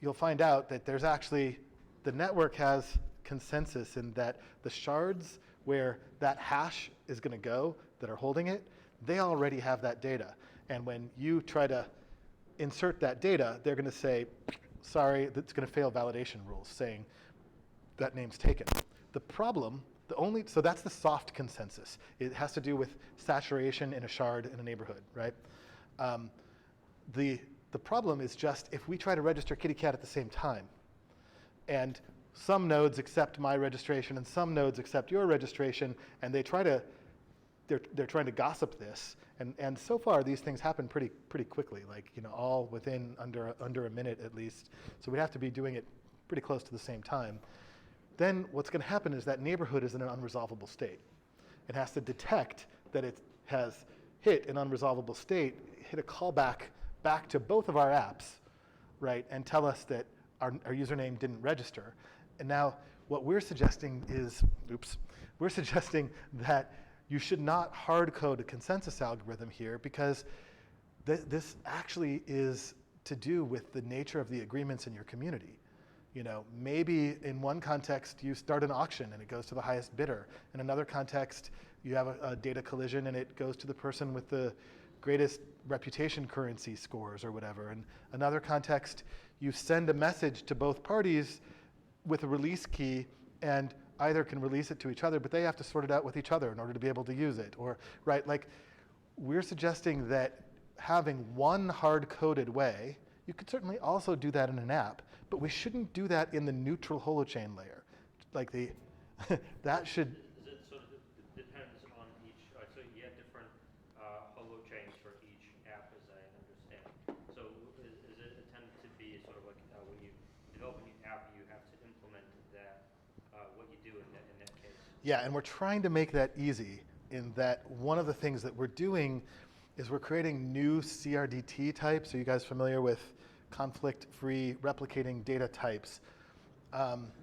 you'll find out that there's actually, the network has consensus in that the shards where that hash is going to go that are holding it, they already have that data. And when you try to insert that data, they're going to say, sorry, that's going to fail validation rules, saying that name's taken. The problem, so that's the soft consensus. It has to do with saturation in a shard in a neighborhood, right? The problem is just if we try to register kittycat at the same time, and some nodes accept my registration and some nodes accept your registration, and they're trying to gossip this, and so far these things happen pretty quickly, like all within under a minute at least. So we'd have to be doing it pretty close to the same time. Then what's going to happen is that neighborhood is in an unresolvable state. It has to detect that it has hit an unresolvable state, hit a callback back to both of our apps, right, and tell us that our username didn't register. And now what we're suggesting is, we're suggesting that you should not hard code a consensus algorithm here, because this actually is to do with the nature of the agreements in your community. Maybe in one context you start an auction and it goes to the highest bidder. In another context, you have a data collision and it goes to the person with the greatest reputation currency scores or whatever. In another context, you send a message to both parties with a release key, and either can release it to each other, but they have to sort it out with each other in order to be able to use it. Or, right, like we're suggesting that having one hard-coded way, you could certainly also do that in an app, but we shouldn't do that in the neutral holochain layer. Like that should. Is it sort of depends on each? So you have different holochains for each app, as I understand. So is it intended to be sort of like when you develop a new app, you have to implement that what you do in that case? Yeah, and we're trying to make that easy. In that one of the things that we're doing is we're creating new CRDT types. Are you guys familiar with conflict-free replicating data types?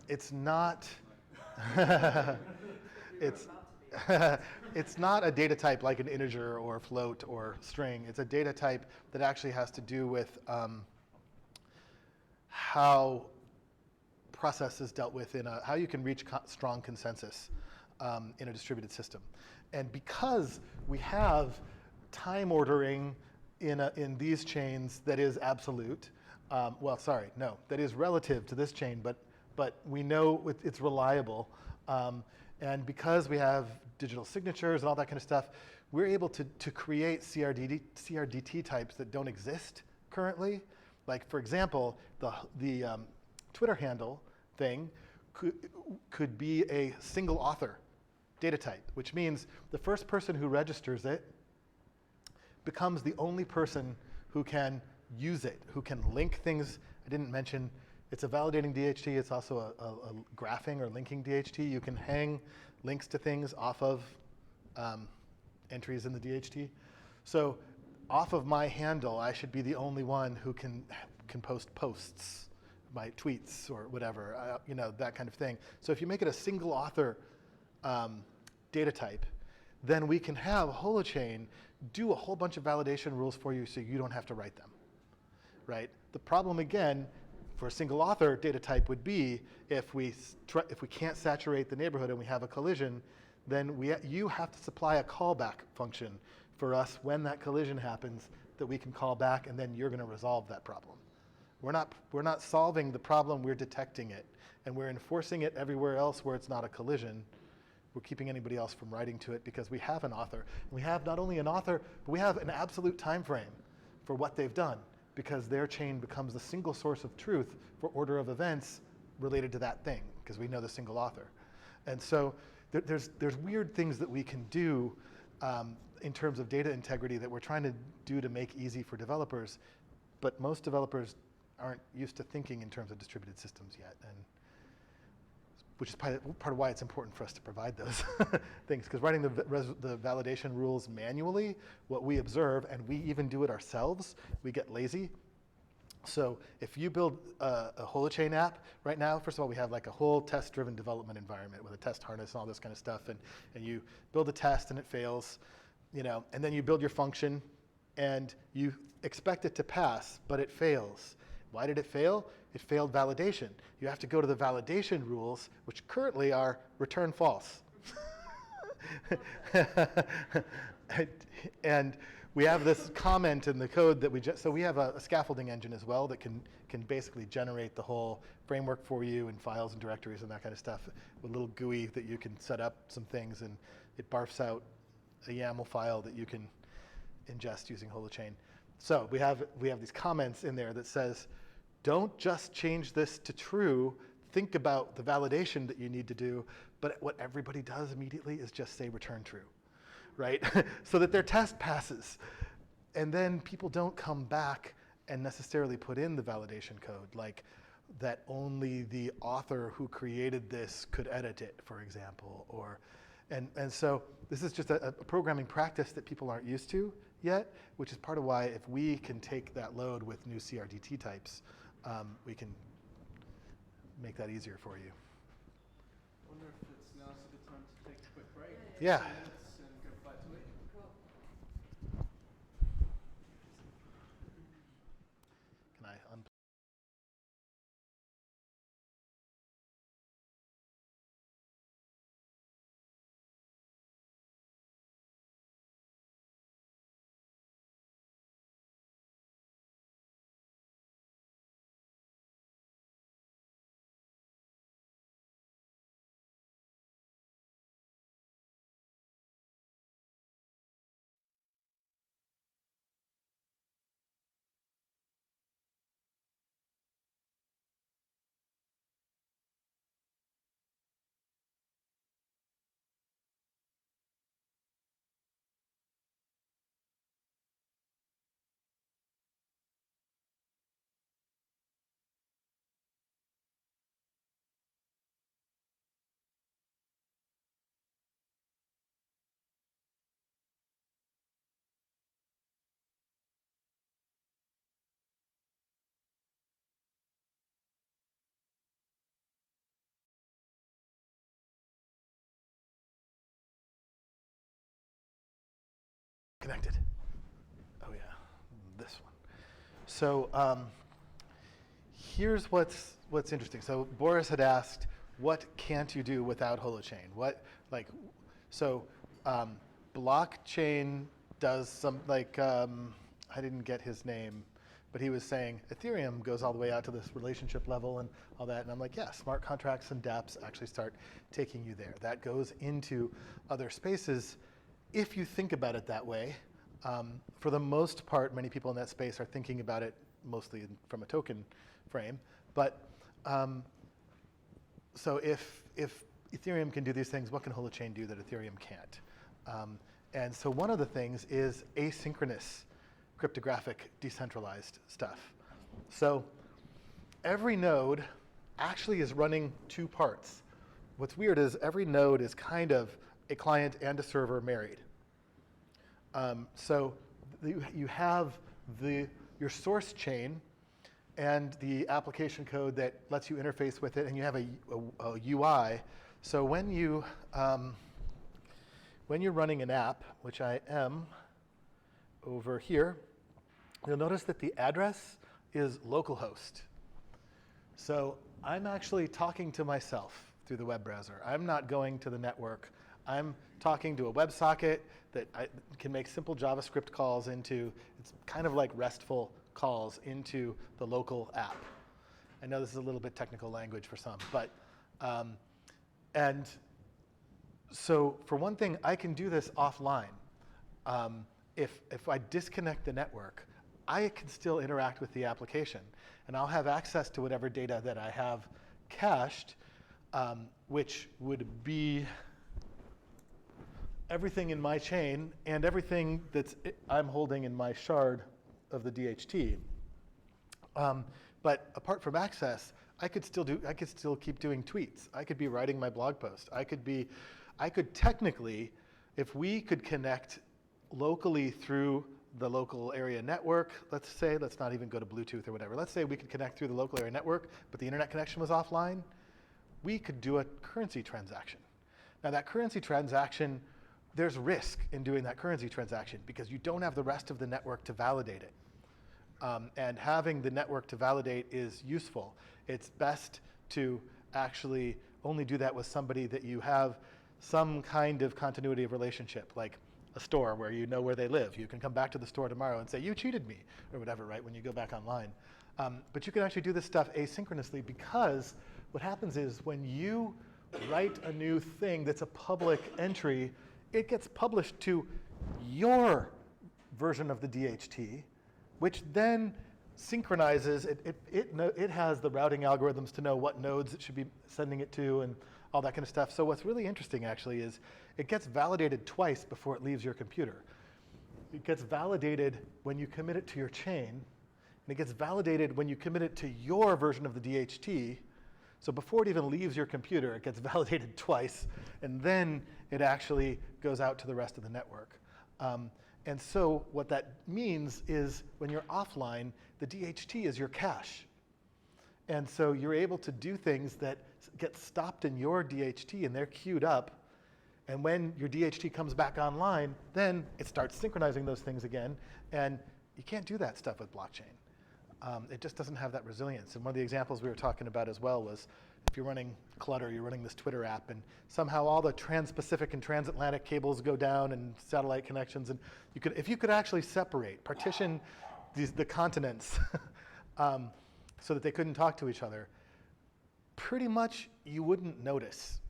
It's not it's not a data type like an integer or float or string. It's a data type that actually has to do with how process is dealt with how you can reach strong consensus in a distributed system. And because we have time ordering in these chains that is absolute, that is relative to this chain, but we know it's reliable. And because we have digital signatures and all that kind of stuff, we're able to create CRDT types that don't exist currently. Like, for example, the Twitter handle thing could be a single author data type, which means the first person who registers it becomes the only person who can use it, who can link things. I didn't mention, it's a validating DHT. It's also a graphing or linking DHT. You can hang links to things off of entries in the DHT. So off of my handle, I should be the only one who can post posts, my tweets or whatever, you know, that kind of thing. So if you make it a single author data type, then we can have Holochain do a whole bunch of validation rules for you so you don't have to write them, right? The problem, again, for a single author data type would be if we can't saturate the neighborhood and we have a collision, then you have to supply a callback function for us when that collision happens that we can call back, and then you're going to resolve that problem. We're not solving the problem, we're detecting it, and we're enforcing it everywhere else where it's not a collision. We're keeping anybody else from writing to it because we have an author. We have not only an author, but we have an absolute time frame for what they've done, because their chain becomes the single source of truth for order of events related to that thing, because we know the single author. And so there's weird things that we can do in terms of data integrity that we're trying to do to make easy for developers, but most developers aren't used to thinking in terms of distributed systems yet, and which is part of why it's important for us to provide those things, because writing the validation rules manually, what we observe, and we even do it ourselves, we get lazy. So if you build a Holochain app, right now, first of all, we have like a whole test-driven development environment with a test harness and all this kind of stuff, and you build a test and it fails, you know, and then you build your function and you expect it to pass, but it fails. Why did it fail? It failed validation. You have to go to the validation rules, which currently are return false. And we have this comment in the code that so we have a scaffolding engine as well that can basically generate the whole framework for you and files and directories and that kind of stuff with a little GUI that you can set up some things, and it barfs out a YAML file that you can ingest using Holochain. So we have these comments in there that says, don't just change this to true, think about the validation that you need to do, but what everybody does immediately is just say return true, right? So that their test passes. And then people don't come back and necessarily put in the validation code, like that only the author who created this could edit it, for example, and so this is just a programming practice that people aren't used to yet, which is part of why if we can take that load with new CRDT types, we can make that easier for you. I wonder if it's now's a good time to take a quick break. Yeah. 10 minutes and go back to it. Cool. Can I unplug? Connected. Oh yeah, this one. So here's what's interesting. So Boris had asked, what can't you do without Holochain? Blockchain does some, I didn't get his name, But he was saying Ethereum goes all the way out to this relationship level and all that. And I'm like, yeah, smart contracts and dApps actually start taking you there. That goes into other spaces if you think about it that way. For the most part, many people in that space are thinking about it mostly from a token frame. But so if Ethereum can do these things, what can Holochain do that Ethereum can't? And so one of the things is asynchronous cryptographic decentralized stuff. So every node actually is running two parts. What's weird is every node is kind of a client and a server married. So you have your source chain and the application code that lets you interface with it, and you have a UI. So when you're running an app, which I am over here, you'll notice that the address is localhost. So I'm actually talking to myself through the web browser. I'm not going to the network. I'm talking to a WebSocket that I can make simple JavaScript calls into. It's kind of like RESTful calls into the local app. I know this is a little bit technical language for some, but, and so for one thing, I can do this offline. If I disconnect the network, I can still interact with the application, and I'll have access to whatever data that I have cached, which would be everything in my chain and everything I'm holding in my shard of the DHT. But apart from access, I could still keep doing tweets. I could be writing my blog post. I could technically, if we could connect locally through the local area network, let's not even go to Bluetooth or whatever. Let's say we could connect through the local area network, but the internet connection was offline. We could do a currency transaction. Now that currency transaction, there's risk in doing that currency transaction because you don't have the rest of the network to validate it. And having the network to validate is useful. It's best to actually only do that with somebody that you have some kind of continuity of relationship, like a store where you know where they live. You can come back to the store tomorrow and say, you cheated me, or whatever, right, when you go back online. But you can actually do this stuff asynchronously because what happens is when you write a new thing that's a public entry, it gets published to your version of the DHT, which then synchronizes. It has the routing algorithms to know what nodes it should be sending it to and all that kind of stuff. So what's really interesting actually is it gets validated twice before it leaves your computer. It gets validated when you commit it to your chain, and it gets validated when you commit it to your version of the DHT. So before it even leaves your computer, it gets validated twice, and then it actually goes out to the rest of the network. And so what that means is when you're offline, the DHT is your cache. And so you're able to do things that get stopped in your DHT, and they're queued up. And when your DHT comes back online, then it starts synchronizing those things again. And you can't do that stuff with blockchain. It just doesn't have that resilience. And one of the examples we were talking about as well was if you're running Clutter, you're running this Twitter app, and somehow all the trans-Pacific and transatlantic cables go down and satellite connections. And if you could actually partition the continents so that they couldn't talk to each other, pretty much you wouldn't notice.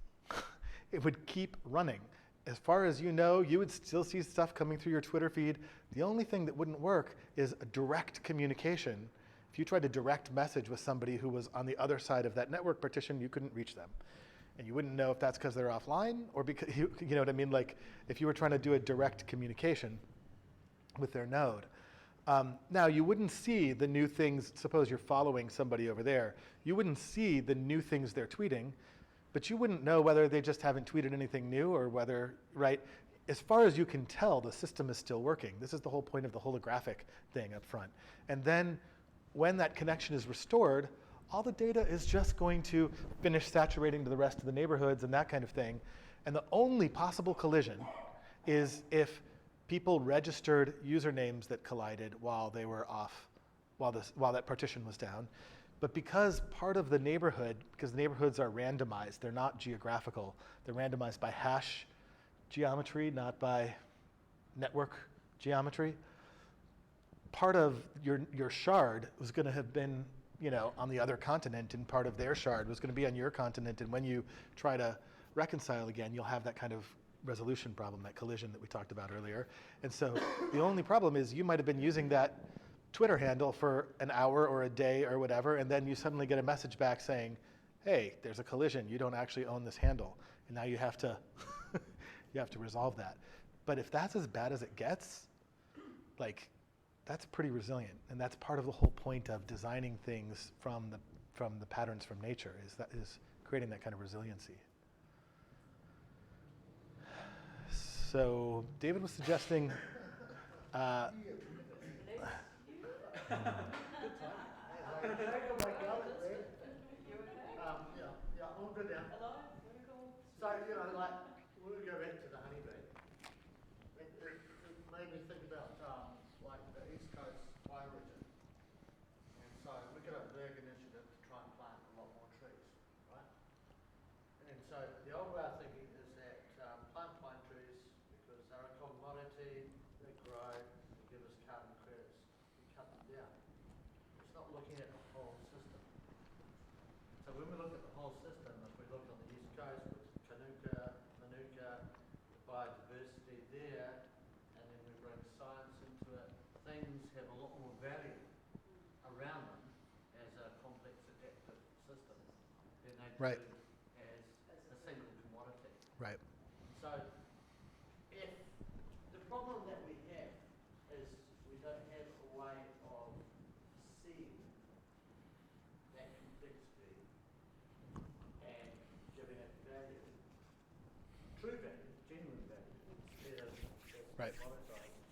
It would keep running. As far as you know, you would still see stuff coming through your Twitter feed. The only thing that wouldn't work is a direct communication. If you tried to direct message with somebody who was on the other side of that network partition, you couldn't reach them. And you wouldn't know if that's because they're offline or because, you know what I mean? Like if you were trying to do a direct communication with their node. Now, you wouldn't see the new things. Suppose you're following somebody over there. You wouldn't see the new things they're tweeting, but you wouldn't know whether they just haven't tweeted anything new or whether, right? As far as you can tell, the system is still working. This is the whole point of the holographic thing up front. And then when that connection is restored, all the data is just going to finish saturating to the rest of the neighborhoods and that kind of thing. And the only possible collision is if people registered usernames that collided while they were off, while that partition was down. But because part of the neighborhood, because the neighborhoods are randomized, they're not geographical, they're randomized by hash geometry, not by network geometry. part of your shard was going to have been, you know, on the other continent, and part of their shard was going to be on your continent. And when you try to reconcile again, you'll have that kind of resolution problem, that collision that we talked about earlier. And so the only problem is you might have been using that Twitter handle for an hour or a day or whatever, and then you suddenly get a message back saying, hey, there's a collision. You don't actually own this handle. And now you have to, you have to resolve that. But if that's as bad as it gets, like, that's pretty resilient. And that's part of the whole point of designing things from the patterns from nature, is creating that kind of resiliency. So David was suggesting, Yeah, all good now. Hello? Very cool. So, you know, like, we'll go back to the honeybee. It made me think about, like, the East Coast fire region. And so we got a big initiative to try and plant a lot more trees, right? And so the old way of thinking is that plant pine trees, because they're a commodity, they grow, they give us carbon credits, we cut them down. It's not looking at the whole system. So when we look at the whole system, if we look on the East Coast with Manuka, the biodiversity there, and then we bring science into it, things have a lot more value around them as a complex adaptive system than they do Right. as a single commodity. right, So if the problem that we have is we don't have a way of seeing that complexity and giving it value, true value, genuine value, instead of just Right. commoditized,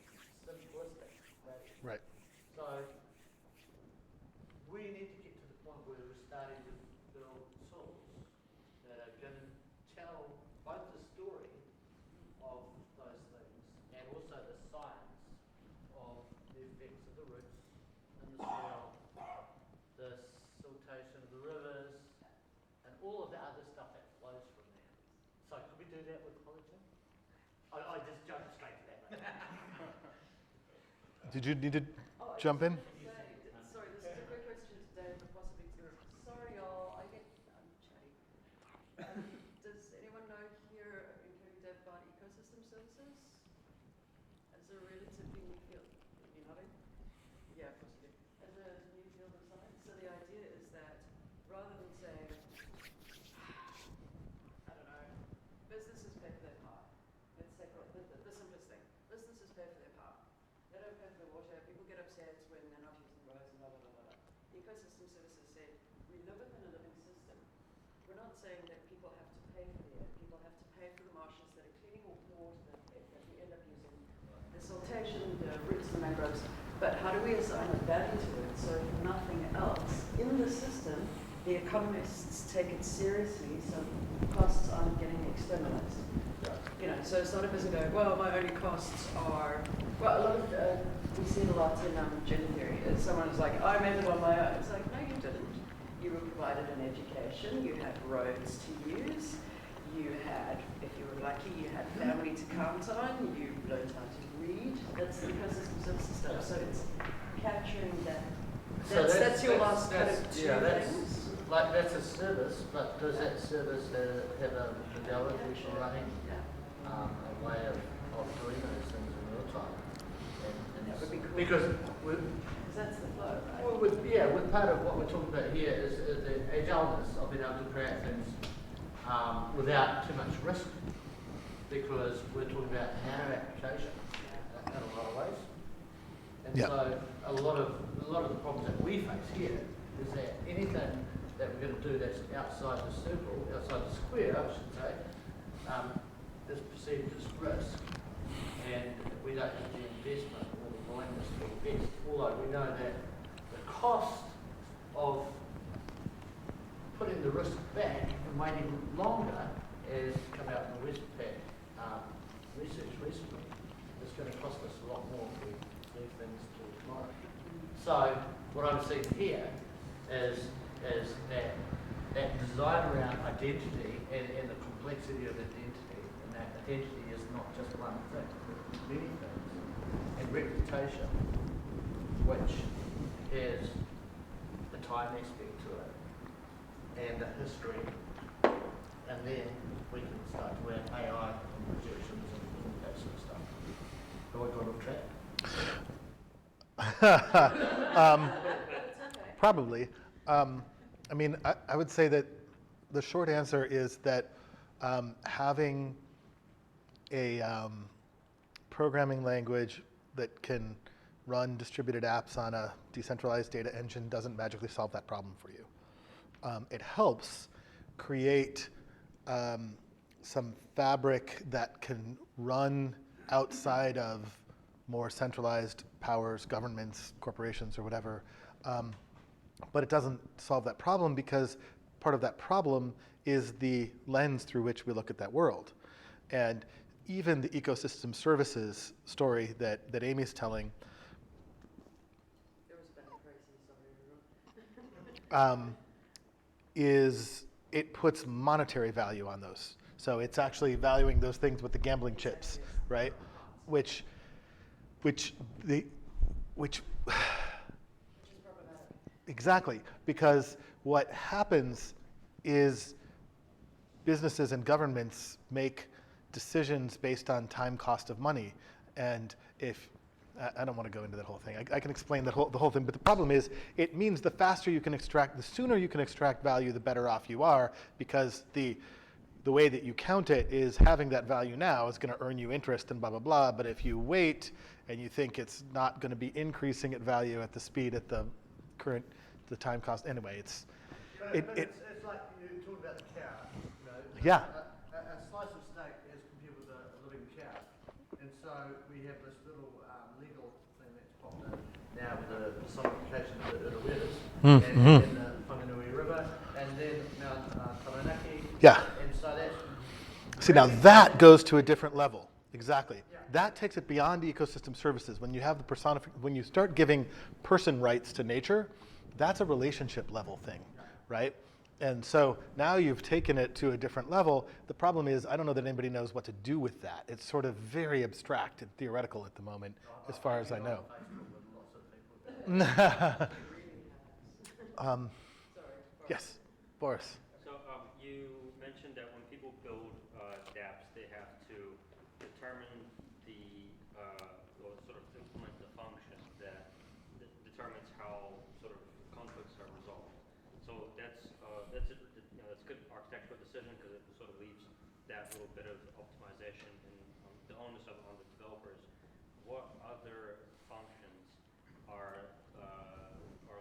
simplistic value. right, So we need to get to the point where we're starting to build tools that are going to tell both the story of those things and also the science of the effects of the roots in the soil, the siltation of the rivers, and all of the other stuff that flows from there. So could we do that with Holochain? I just jumped straight to that. Did you need to Oh, I jump just in? wanted to say, sorry, this is a quick question to Dave, but possibly to, sorry y'all, I'm chatty. Does anyone know here, including Dave, about ecosystem services? As a relatively new field, you nodding? Yeah, of course you do. As a new field of science, so the idea is that rather than saying, I don't know, businesses pay for their power. Let's take the simplest thing. Businesses pay for their power. They don't pay for the water. People get upset when they're not using roads and blah, blah, blah, blah, blah. Ecosystem services said, we live within a living system. We're not saying that people have to pay for the air. People have to pay for the marshes that are cleaning all the water that we end up using. The siltation, the roots, the mangroves. But how do we assign a value to it? So if nothing else, in the system, the economists take it seriously so costs aren't getting externalized. You know, so it's not a business going, well, my only costs are, well, a lot of, we see it a lot in gender theory. Someone is like, I made it on my own. It's like, no, you didn't. You were provided an education, you had roads to use, you had, if you were lucky, you had family to count on, you learned how to read. That's the ecosystem services stuff. So it's capturing that. That's your last kind of two things. Like that's a service, but does that service have a modality for running? A way of doing those things in real time. And That would be cool. because That's the flow, right? well, with part of what we're talking about here is the agileness of being able to create things without too much risk, because we're talking about nano application in a lot of ways. And Yeah. so a lot of the problems that we face here is that anything that we're going to do that's outside the circle, outside the square, I should say, is perceived as risk, and we don't have the investment or the willingness to invest. Although we know that the cost of putting the risk back and waiting longer, as come out in the Westpac research recently, is going to cost us a lot more if we leave things till tomorrow. So what I'm seeing here is that design around identity and the complexity of identity, and that identity is not just one thing, it's many things, and reputation which has a time aspect to it and a history, and then we can start to add AI and projections and that sort of stuff. Have I got on track? Probably. I mean, I would say that the short answer is that having a programming language that can run distributed apps on a decentralized data engine doesn't magically solve that problem for you. It helps create some fabric that can run outside of more centralized powers, governments, corporations, or whatever. But it doesn't solve that problem because part of that problem is the lens through which we look at that world. And even the ecosystem services story that Amy's telling it puts monetary value on those. So it's actually valuing those things with the gambling chips, right? Which exactly, because what happens is businesses and governments make decisions based on time cost of money. And if, I don't want to go into that whole thing. I can explain the whole thing, but the problem is it means the faster you can extract, the sooner you can extract value, the better off you are, because the way that you count it is having that value now is going to earn you interest and blah, blah, blah. But if you wait and you think it's not going to be increasing at value at the speed at the current, the time cost, anyway, it's like you talk about the cow, you know, yeah. A slice of steak is compared with a living cow. And so we have this little legal thing that's popped in now with the personification of the Uruetas and the Whanganui River, and then Mount Taranaki. Yeah. And so that's... See, now that goes to a different level. Exactly. Yeah. That takes it beyond ecosystem services. When you have the when you start giving person rights to nature, that's a relationship level thing, right? And so now you've taken it to a different level. The problem is, I don't know that anybody knows what to do with that. It's sort of very abstract and theoretical at the moment, as far as I know. Yes, Boris. So you mentioned that when people build dApps, they have to determine or sort of implement the function that determines how sort of conflicts are resolved. So that's a good architectural decision because it sort of leaves that little bit of optimization and the onus on the developers. What other functions are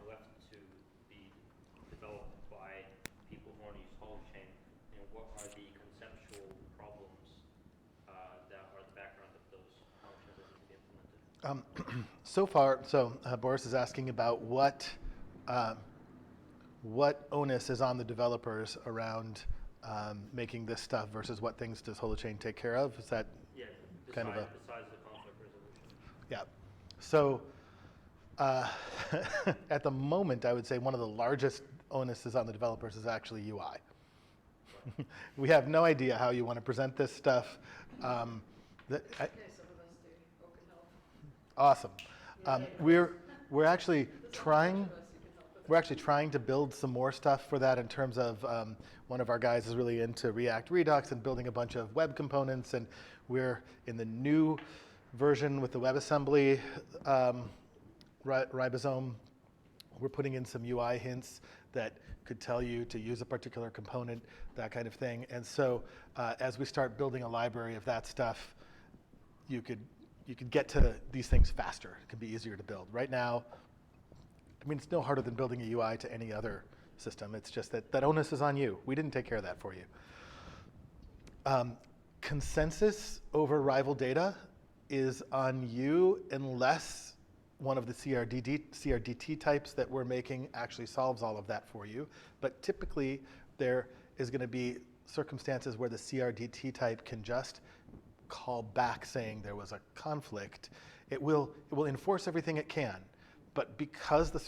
left to be developed by people who want to use Holochain, and what are the conceptual problems that are the background of those functions that need to be implemented? So far, Boris is asking about what onus is on the developers around making this stuff versus what things does Holochain take care of? Is that kind of a... Besides the conflict resolution. Yeah. So at the moment, I would say one of the largest onuses on the developers is actually UI. We have no idea how you want to present this stuff. Some of us do, or can help. Awesome. We're actually trying. We're actually trying to build some more stuff for that in terms of one of our guys is really into React Redux and building a bunch of web components, and we're in the new version with the WebAssembly ribosome. We're putting in some UI hints that could tell you to use a particular component, that kind of thing. And so as we start building a library of that stuff, you could get to these things faster. It can be easier to build. Right now, I mean, it's no harder than building a UI to any other system. It's just that onus is on you. We didn't take care of that for you. Consensus over rival data is on you unless one of the CRDT types that we're making actually solves all of that for you. But typically, there is going to be circumstances where the CRDT type can just call back saying there was a conflict. It will enforce everything it can. But because the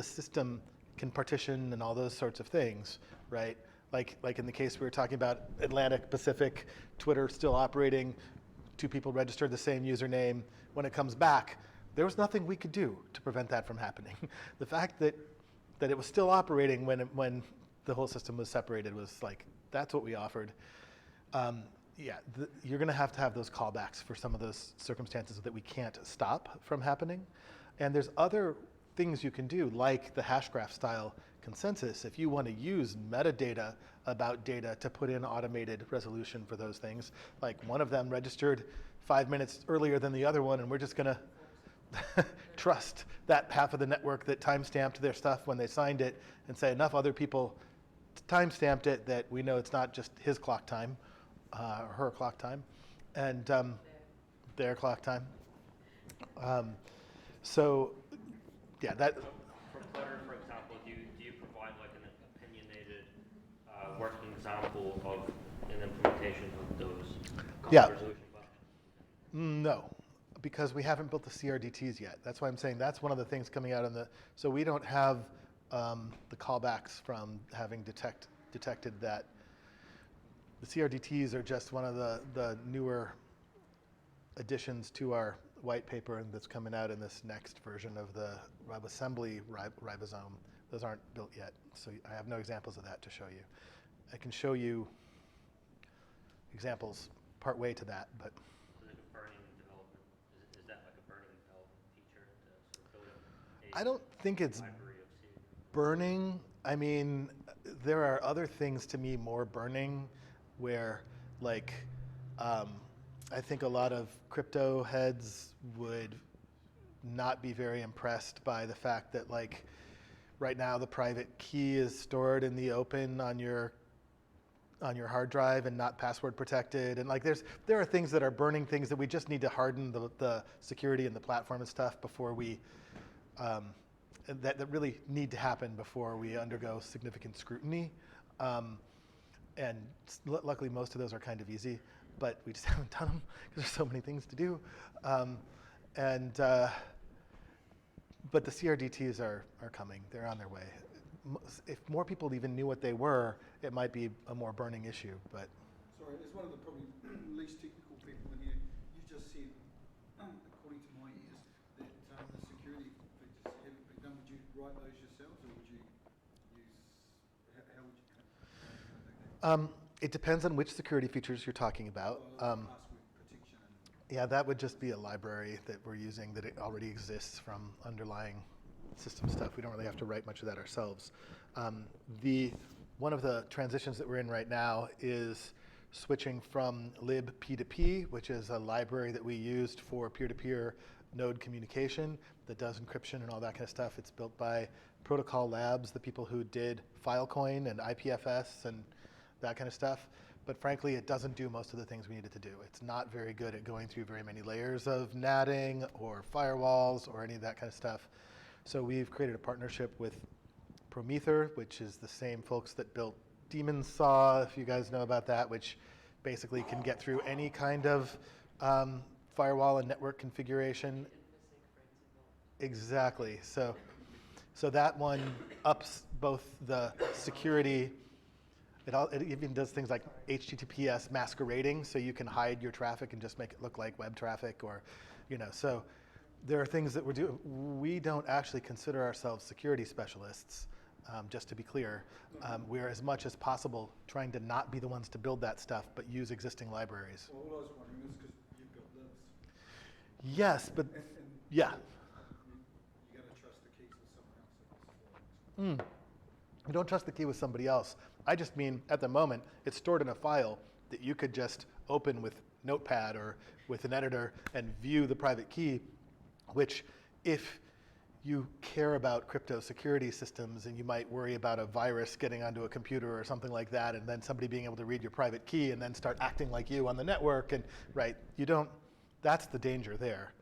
system can partition and all those sorts of things, right? Like in the case we were talking about, Atlantic, Pacific, Twitter still operating, two people registered the same username. When it comes back, there was nothing we could do to prevent that from happening. The fact that it was still operating when the whole system was separated was like, that's what we offered. Yeah, you're going to have those callbacks for some of those circumstances that we can't stop from happening. And there's other things you can do, like the hashgraph style consensus. If you want to use metadata about data to put in automated resolution for those things, like one of them registered 5 minutes earlier than the other one, and we're just going to trust that half of the network that timestamped their stuff when they signed it and say enough other people timestamped it that we know it's not just his clock time or her clock time and their clock time. So yeah, that. So for Flutter, for example, do you provide like an opinionated working example of an implementation of those Yeah. resolution functions? No, because we haven't built the CRDTs yet. That's why I'm saying that's one of the things coming out in the, so we don't have the callbacks from having detected that. The CRDTs are just one of the newer additions to our white paper that's coming out in this next version of the WebAssembly ribosome. Those aren't built yet, so I have no examples of that to show you. I can show you examples part way to that, but. So like a burning development, is that like a burning development feature to sort of build up I don't think it's library of C? burning. I mean, there are other things to me more burning where, like, I think a lot of crypto heads would not be very impressed by the fact that, like, right now the private key is stored in the open on your hard drive and not password protected, and like there are things that are burning things that we just need to harden the security and the platform and stuff before we that really need to happen before we undergo significant scrutiny. And luckily most of those are kind of easy, but we just haven't done them because there's so many things to do. But the CRDTs are coming. They're on their way. If more people even knew what they were, it might be a more burning issue. But sorry, as one of the probably least technical people in here, you just said, according to my ears, that the security features haven't been done. Would you write those yourselves, or would you use? How would you? it depends on which security features you're talking about. Password protection. Yeah, that would just be a library that we're using that it already exists from underlying system stuff. We don't really have to write much of that ourselves. One of the transitions that we're in right now is switching from libp2p, which is a library that we used for peer-to-peer node communication that does encryption and all that kind of stuff. It's built by Protocol Labs, the people who did Filecoin and IPFS and that kind of stuff. But frankly, it doesn't do most of the things we need it to do. It's not very good at going through very many layers of natting or firewalls or any of that kind of stuff. So we've created a partnership with Promether, which is the same folks that built Demon Saw, if you guys know about that, which basically can get through any kind of firewall and network configuration. Exactly. So that one ups both the security. It even does things like HTTPS masquerading, so you can hide your traffic and just make it look like web traffic, or, so there are things that we're doing. We don't actually consider ourselves security specialists, just to be clear. We're as much as possible trying to not be the ones to build that stuff, but use existing libraries. Well, all I was wondering is because you've got libs. Yes, but And yeah. You got to trust the keys with someone else. You don't trust the key with somebody else. I just mean, at the moment, it's stored in a file that you could just open with Notepad or with an editor and view the private key, which, if you care about crypto security systems and you might worry about a virus getting onto a computer or something like that, and then somebody being able to read your private key and then start acting like you on the network, and that's the danger there.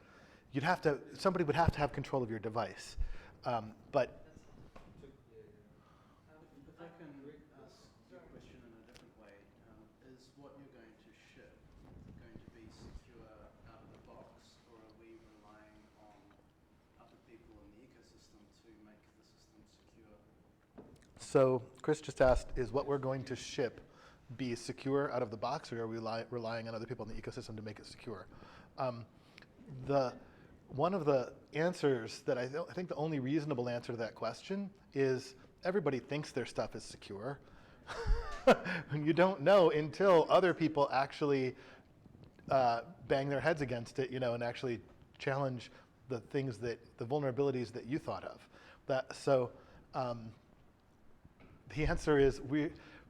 Somebody would have to have control of your device. But If I can ask the question in a different way, is what you're going to ship going to be secure out of the box, or are we relying on other people in the ecosystem to make the system secure? so Chris just asked, is what we're going to ship be secure out of the box, or are we relying on other people in the ecosystem to make it secure? one of the answers that I think the only reasonable answer to that question is everybody thinks their stuff is secure. You don't know until other people actually bang their heads against it, and actually challenge the vulnerabilities that you thought of. The answer is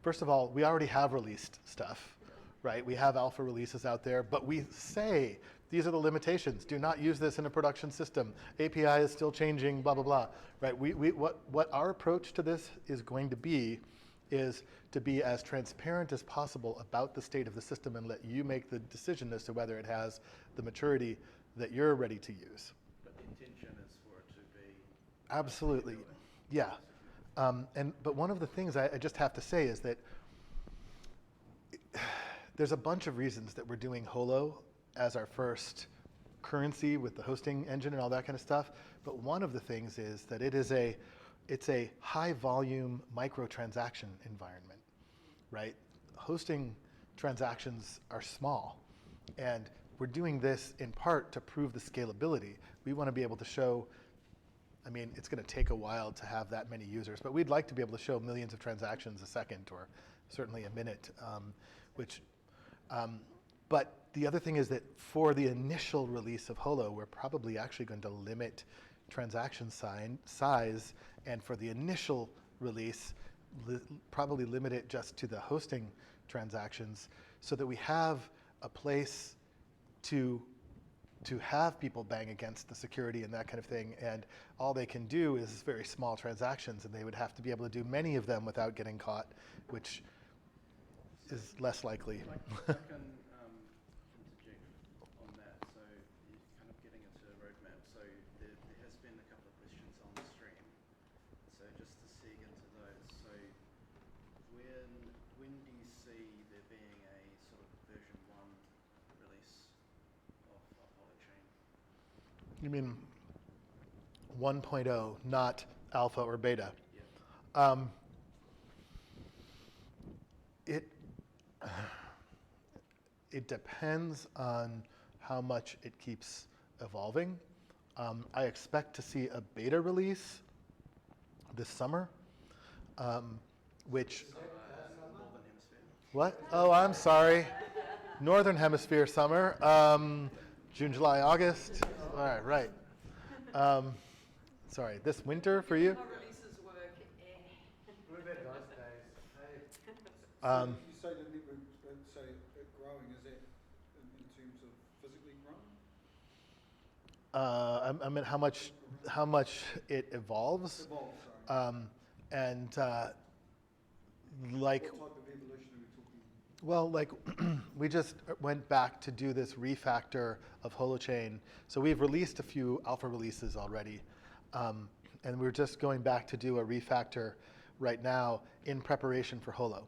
first of all, we already have released stuff, right? We have alpha releases out there, but we say these are the limitations. Do not use this in a production system. API is still changing, blah, blah, blah, right? What our approach to this is going to be is to be as transparent as possible about the state of the system and let you make the decision as to whether it has the maturity that you're ready to use. But the intention is for it to be... Absolutely, yeah. But one of the things I just have to say is that there's a bunch of reasons that we're doing Holo as our first currency with the hosting engine and all that kind of stuff. But one of the things is that it's a high volume microtransaction environment, right? Hosting transactions are small, and we're doing this in part to prove the scalability. We want to be able to show, it's going to take a while to have that many users, but we'd like to be able to show millions of transactions a second or certainly a minute, but the other thing is that for the initial release of Holo, we're probably actually going to limit transaction size, and for the initial release, probably limit it just to the hosting transactions so that we have a place to have people bang against the security and that kind of thing, and all they can do is very small transactions, and they would have to be able to do many of them without getting caught, which is less likely. I can interject on that. So you're kind of getting into a roadmap. So there has been a couple of questions on the stream. So just to segue into those. So when do you see there being a sort of version 1 release of Holochain? You mean 1.0, not alpha or beta? Yeah. It depends on how much it keeps evolving. I expect to see a beta release this summer, which... Northern Hemisphere. What? Oh, I'm sorry. Northern Hemisphere summer, June, July, August. All right, right. Sorry, this winter for you? How releases work. We're better those days. So you say the network, so it growing, is that in terms of physically growing? I mean, how much it evolves, Evolve, sorry. and like. What type of evolution are we talking? Well, like we just went back to do this refactor of Holochain. So we've released a few alpha releases already, and we're just going back to do a refactor right now in preparation for Holo.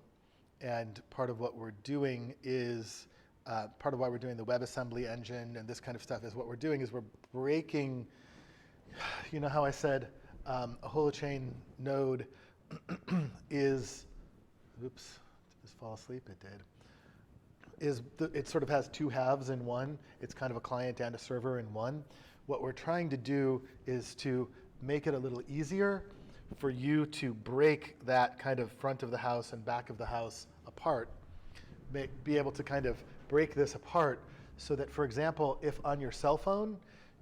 And part of what we're doing is, part of why we're doing the WebAssembly engine and this kind of stuff is what we're doing is we're breaking, you know how I said a Holochain node is, oops, just fall asleep, it did. It sort of has two halves in one. It's kind of a client and a server in one. What we're trying to do is to make it a little easier for you to break that kind of front of the house and back of the house apart. Be able to kind of break this apart so that, for example, if on your cell phone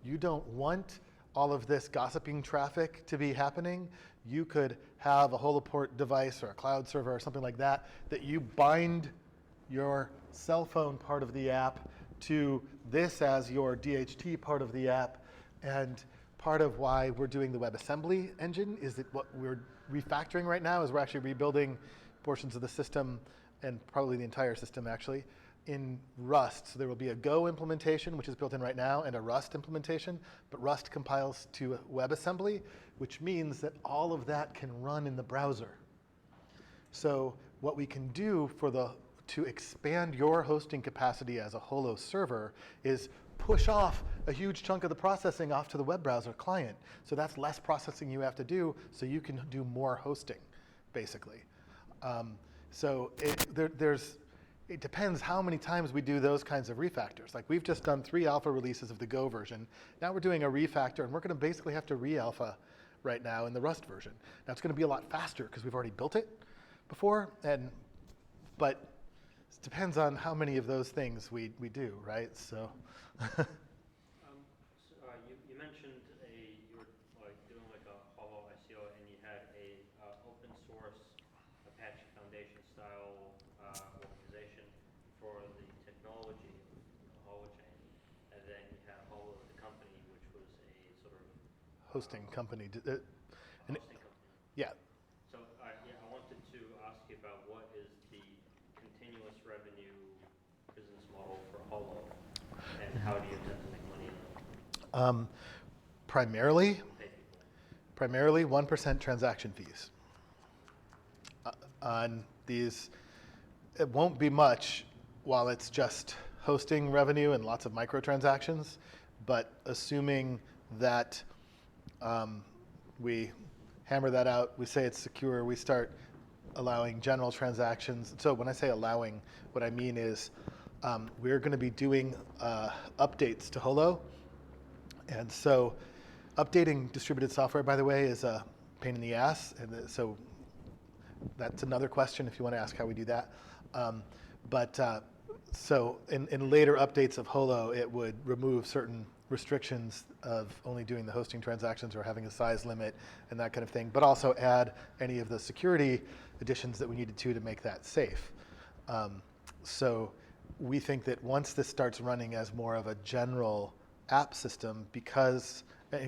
you don't want all of this gossiping traffic to be happening, you could have a Holoport device or a cloud server or something like that that you bind your cell phone part of the app to this as your DHT part of the app. And part of why we're doing the WebAssembly engine is that what we're refactoring right now is we're actually rebuilding portions of the system, and probably the entire system actually, in Rust. So there will be a Go implementation, which is built in right now, and a Rust implementation, but Rust compiles to WebAssembly, which means that all of that can run in the browser. So what we can do to expand your hosting capacity as a Holo server is push off a huge chunk of the processing off to the web browser client. So that's less processing you have to do, so you can do more hosting, basically. So there's it depends how many times we do those kinds of refactors. Like we've just done 3 alpha releases of the Go version. Now we're doing a refactor, and we're going to basically have to re-alpha right now in the Rust version. Now it's going to be a lot faster because we've already built it before, but it depends on how many of those things we do, right? So. You mentioned you were like doing like a Holo ICO, and you had a open source Apache Foundation style organization for the technology of Holochain, and then you had Holo the company, which was a sort of Hosting company. hosting company. Yeah. So yeah, I wanted to ask you about what is the continuous revenue business model for Holo, and how do you intend to make money on it? Primarily 1% transaction fees. On these, it won't be much while it's just hosting revenue and lots of microtransactions, but assuming that we hammer that out, we say it's secure, we start allowing general transactions. So when I say allowing, what I mean is we're going to be doing updates to Holo. And so updating distributed software, by the way, is a pain in the ass. And so that's another question if you want to ask how we do that. So in later updates of Holo, it would remove certain restrictions of only doing the hosting transactions or having a size limit and that kind of thing, but also add any of the security additions that we needed to make that safe. So we think that once this starts running as more of a general app system,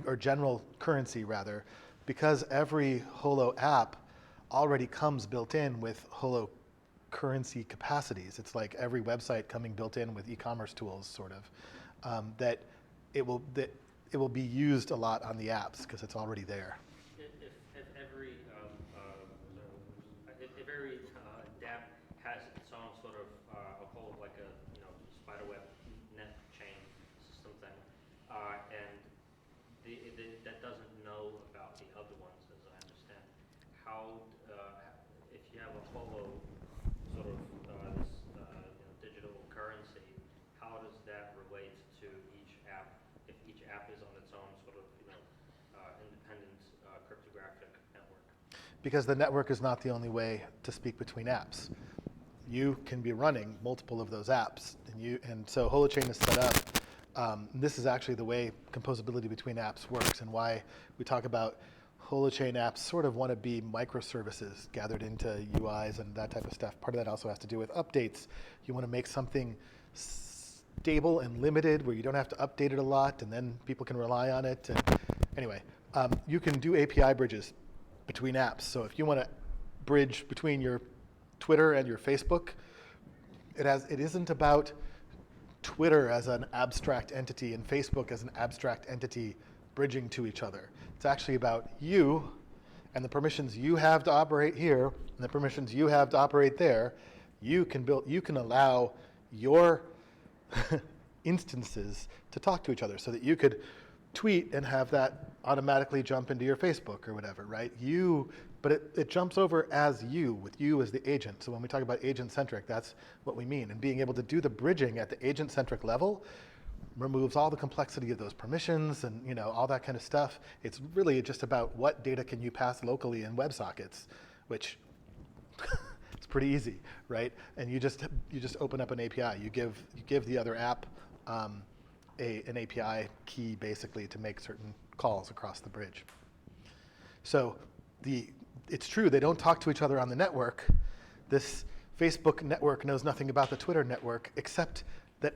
or general currency rather, because every Holo app already comes built in with Holo currency capacities. It's like every website coming built in with e-commerce tools, sort of, that it will be used a lot on the apps because it's already there. If every dApp has its own sort of I'll call it like a spiderweb net chain system thing, and that doesn't know about the other ones, as I understand. How if you have a Holo sort of this digital currency, how does that relate to each app? If each app is on its own sort of independent cryptographic network? Because the network is not the only way to speak between apps. You can be running multiple of those apps, and so Holochain is set up. This is actually the way composability between apps works, and why we talk about Holochain apps sort of want to be microservices gathered into UIs and that type of stuff. Part of that also has to do with updates. You want to make something stable and limited where you don't have to update it a lot, and then people can rely on it. And anyway, you can do API bridges between apps. So if you want to bridge between your Twitter and your Facebook, it isn't about Twitter as an abstract entity and Facebook as an abstract entity bridging to each other. It's actually about you and the permissions you have to operate here and the permissions you have to operate there. You can allow your instances to talk to each other so that you could tweet and have that automatically jump into your Facebook or whatever, right? But it jumps over as you, with you as the agent. So when we talk about agent-centric, that's what we mean. And being able to do the bridging at the agent-centric level removes all the complexity of those permissions and all that kind of stuff. It's really just about what data can you pass locally in WebSockets, which it's pretty easy, right? And you just open up an API. You give the other app an API key basically to make certain calls across the bridge. So it's true, they don't talk to each other on the network. This Facebook network knows nothing about the Twitter network, except that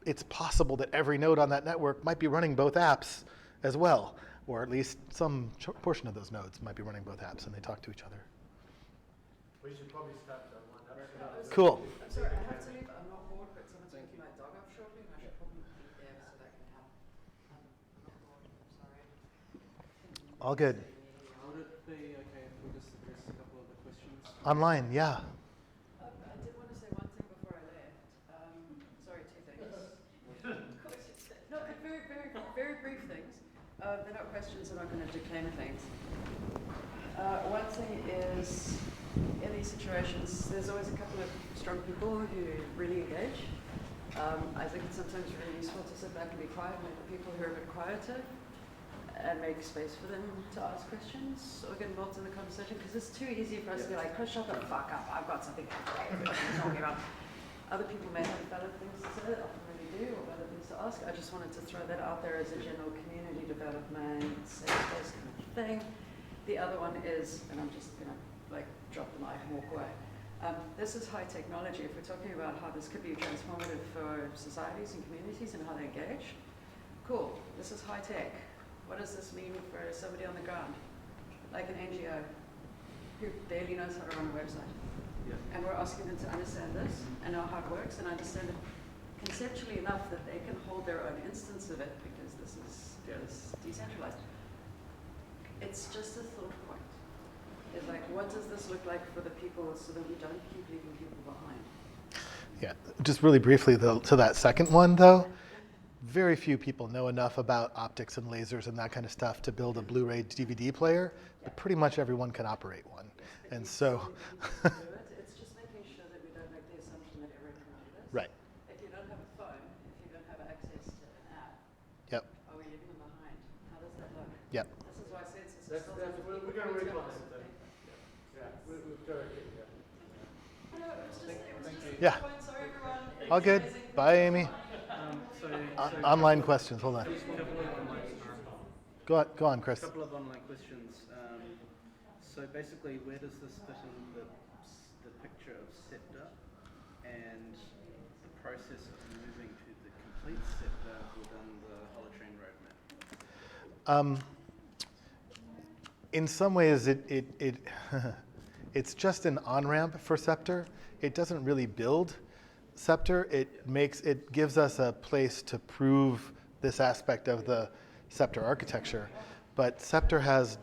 it's possible that every node on that network might be running both apps as well, or at least some portion of those nodes might be running both apps, and they talk to each other. We should probably start that one up. Cool. I'm sorry, I have to leave. I'm not bored, but someone's picking my dog up shortly, and I should probably be there so that can happen. I'm not bored. I'm sorry. All good. Would it be okay if we just address a couple of the questions? Online, yeah. I did want to say one thing before I left. Sorry, two things. No, but very, very, very brief things. They're not questions, they're not going to declaim things. One thing is, in these situations, there's always a couple of strong people who really engage. I think it's sometimes really useful to sit back and be quiet, and let the people who are a bit quieter and make space for them to ask questions or get involved in the conversation, because it's too easy for us to be like, Chris, shut the fuck up, I've got something to say, what are you talking about? Other people may have valid things to say, often really do, or valid things to ask. I just wanted to throw that out there as a general community development, safe space kind of thing. The other one is, and I'm just gonna like drop the mic and walk away. This is high technology. If we're talking about how this could be transformative for societies and communities and how they engage, cool, this is high tech. What does this mean for somebody on the ground? Like an NGO who barely knows how to run a website. Yeah. And we're asking them to understand this and know how it works and understand it conceptually enough that they can hold their own instance of it, because this is decentralized. It's just a thought point. It's like, what does this look like for the people so that we don't keep leaving people behind? Yeah, just really briefly though, to that second one though, very few people know enough about optics and lasers and that kind of stuff to build a Blu-ray DVD player, but pretty much everyone can operate one. And so, It's just making sure that we don't make the assumption that everyone can do this. right, If you don't have a phone, if you don't have access to an app, yep, are we leaving them behind? How does that look? yep. This is why census is That's, still we're people going to need work on ask that. people. Yeah, we've got to get there. No, it was just a Yeah. point. Sorry, everyone. All good. Amazing. Bye, Amy. Online questions, hold on. Go on, Chris. A couple of online questions. So basically, where does this fit in the picture of Ceptr and the process of moving to the complete Ceptr within the Holochain roadmap? In some ways, it's just an on-ramp for Ceptr. It doesn't really build Ceptr. It gives us a place to prove this aspect of the Ceptr architecture. But Ceptr has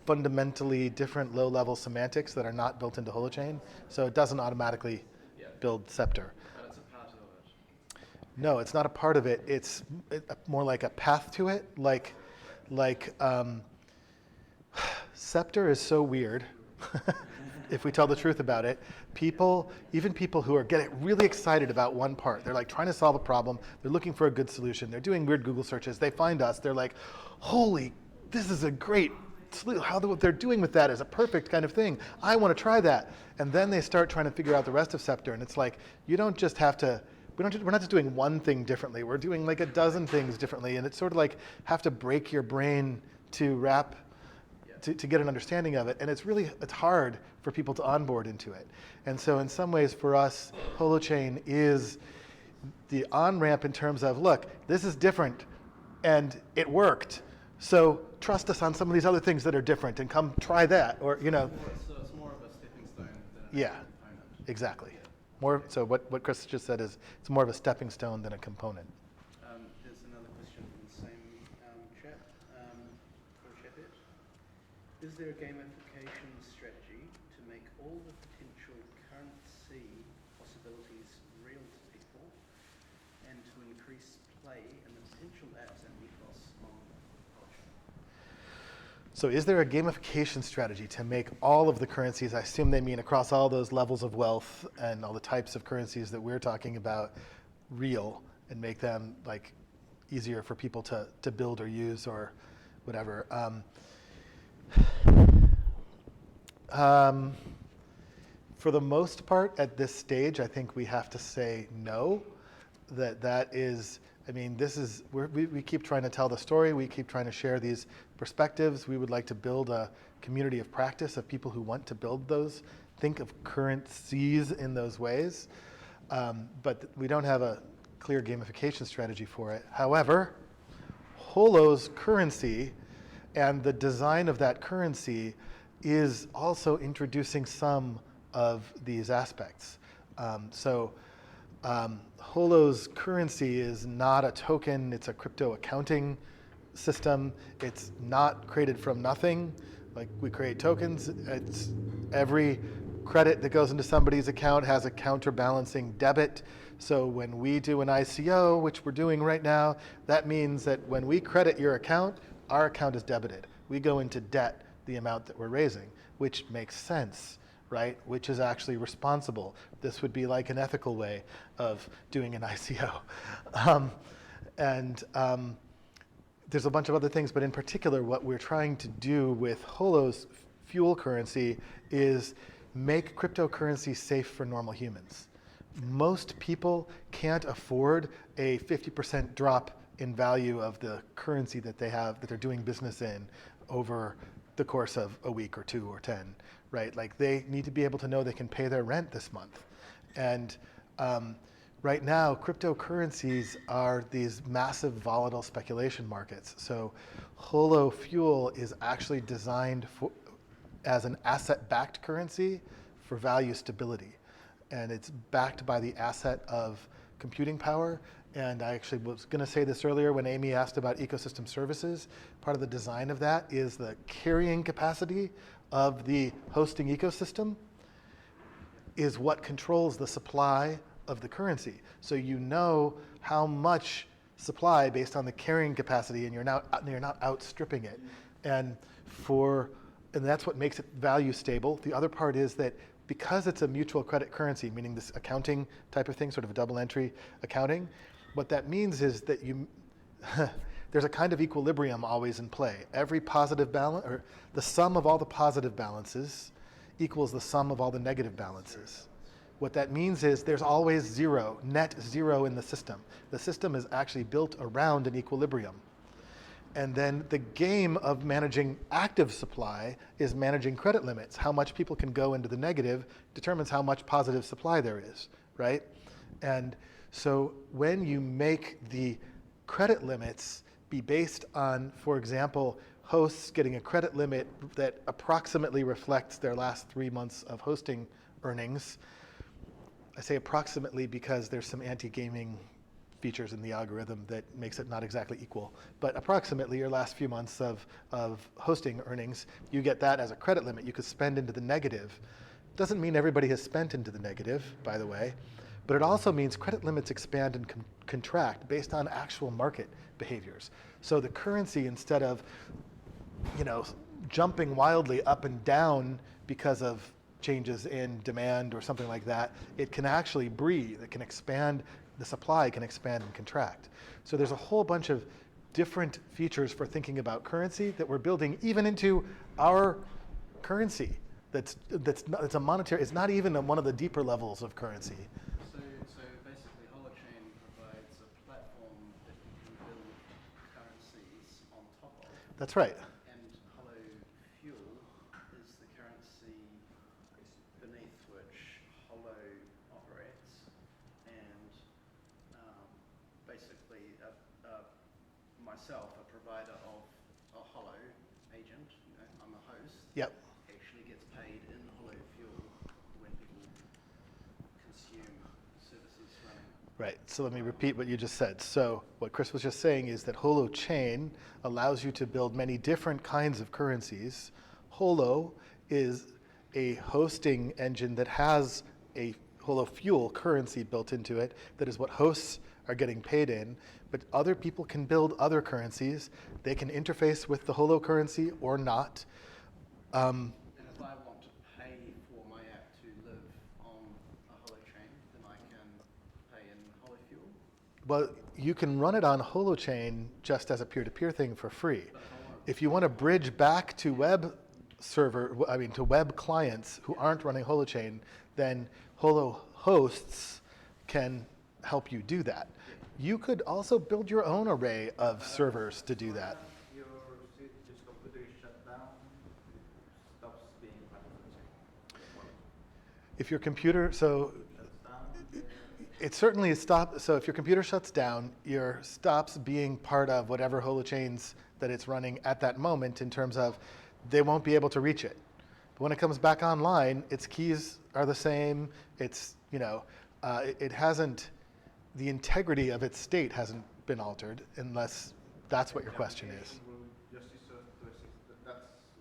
fundamentally different low-level semantics that are not built into Holochain, so it doesn't automatically build Ceptr. But it's a part of it. No, it's not a part of it. It's more like a path to it. Ceptr is so weird, if we tell the truth about it. Even people who are getting really excited about one part, they're like trying to solve a problem, they're looking for a good solution, they're doing weird Google searches, they find us, they're like, holy, this is a great solution. What they're doing with that is a perfect kind of thing. I want to try that. And then they start trying to figure out the rest of Ceptr, and it's like, you don't just have to, we're not just doing one thing differently, we're doing like a dozen things differently, and it's sort of like have to break your brain to wrap to get an understanding of it, and it's hard for people to onboard into it. And so in some ways for us, Holochain is the on-ramp in terms of, look, this is different and it worked, so trust us on some of these other things that are different and come try that, or So it's more of a stepping stone than a component. Exactly. So what Chris just said is it's more of a stepping stone than a component. There's another question from the same chat. Is there a gamification strategy to make all the potential currency possibilities real to people and to increase play in the potential apps and ethos on Holochain? So is there a gamification strategy to make all of the currencies, I assume they mean across all those levels of wealth and all the types of currencies that we're talking about, real, and make them like easier for people to build or use or whatever? For the most part, at this stage, I think we have to say no. That is, I mean, we keep trying to tell the story. We keep trying to share these perspectives. We would like to build a community of practice of people who want to build those, think of currencies in those ways. But we don't have a clear gamification strategy for it. However, Holo's currency and the design of that currency is also introducing some of these aspects. Holo's currency is not a token, it's a crypto accounting system. It's not created from nothing. Like we create tokens, it's every credit that goes into somebody's account has a counterbalancing debit. So when we do an ICO, which we're doing right now, that means that when we credit your account, our account is debited. We go into debt the amount that we're raising, which makes sense, right? Which is actually responsible. This would be like an ethical way of doing an ICO. There's a bunch of other things, but in particular, what we're trying to do with Holo's fuel currency is make cryptocurrency safe for normal humans. Most people can't afford a 50% drop in value of the currency that they have, that they're doing business in over the course of a week or 2 or 10, right? Like they need to be able to know they can pay their rent this month. And right now, cryptocurrencies are these massive volatile speculation markets. So Holo Fuel is actually designed as an asset-backed currency for value stability. And it's backed by the asset of computing power. And I actually was going to say this earlier when Amy asked about ecosystem services. Part of the design of that is the carrying capacity of the hosting ecosystem is what controls the supply of the currency. So you know how much supply based on the carrying capacity, and you're not outstripping it. And that's what makes it value stable. The other part is that because it's a mutual credit currency, meaning this accounting type of thing, sort of a double entry accounting, what that means is that there's a kind of equilibrium always in play. Every positive balance, or the sum of all the positive balances equals the sum of all the negative balances. What that means is there's always zero, net zero in the system. The system is actually built around an equilibrium. And then the game of managing active supply is managing credit limits. How much people can go into the negative determines how much positive supply there is, right? And so when you make the credit limits be based on, for example, hosts getting a credit limit that approximately reflects their last 3 months of hosting earnings, I say approximately because there's some anti-gaming features in the algorithm that makes it not exactly equal. But approximately your last few months of hosting earnings, you get that as a credit limit. You could spend into the negative. Doesn't mean everybody has spent into the negative, by the way, but it also means credit limits expand and contract based on actual market behaviors. So the currency, instead of jumping wildly up and down because of changes in demand or something like that, it can actually breathe. It can expand. The supply can expand and contract. So there's a whole bunch of different features for thinking about currency that we're building even into our currency. That's a monetary. It's not even one of the deeper levels of currency. So basically, Holochain provides a platform that you can build currencies on top of. That's right. And Holo Fuel is the currency beneath which Holo operates. And basically, myself, a provider of a Holo agent, I'm a host. Yep. Actually gets paid in Holo Fuel when people consume services running. Right, so let me repeat what you just said. So what Chris was just saying is that Holochain allows you to build many different kinds of currencies. Holo is a hosting engine that has a Holo Fuel currency built into it. That is what hosts are getting paid in. But other people can build other currencies. They can interface with the Holo currency or not. And if I want to pay for my app to live on a Holochain, then I can pay in Holo Fuel? Well, you can run it on Holochain just as a peer-to-peer thing for free. If you want to bridge back to web clients who aren't running Holochain, then Holo hosts can help you do that. You could also build your own array of servers to do that. Your computer is shut down, it stops being part of the chain. If your computer, so Shuts down, it certainly is stopped. So if your computer shuts down, your stops being part of whatever holochains that it's running at that moment, in terms of they won't be able to reach it. But when it comes back online, its keys are the same. It's, it hasn't, the integrity of its state hasn't been altered, unless that's what your question is. will just cease to exist. That's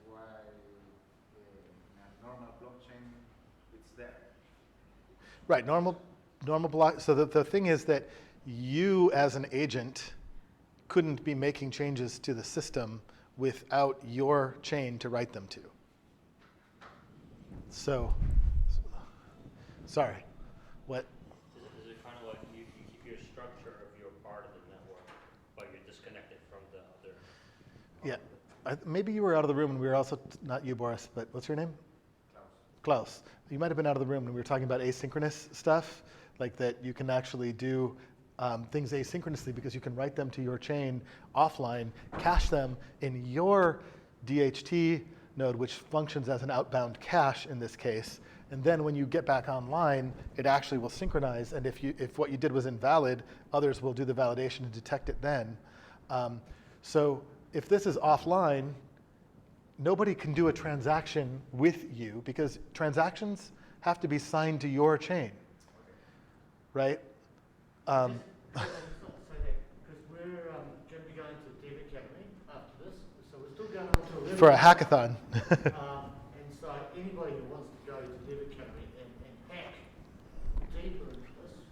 why in a normal blockchain it's there. Right, normal block. So the thing is that you as an agent couldn't be making changes to the system without your chain to write them to. So Sorry, what? Is it kind of like you keep your structure of your part of the network, but you're disconnected from the other? Yeah, maybe you were out of the room and we were also, not you, Boris, but what's your name? Klaus. You might have been out of the room when we were talking about asynchronous stuff, like that you can actually do things asynchronously because you can write them to your chain offline, cache them in your DHT node, which functions as an outbound cache in this case. And then when you get back online, it actually will synchronize. And if what you did was invalid, others will do the validation and detect it then. So if this is offline, nobody can do a transaction with you because transactions have to be signed to your chain, right? Because we're going to be going to Dev Academy after this, so we're still going on to For a hackathon. and so anybody who wants to go to Dev Academy and hack deeper into this is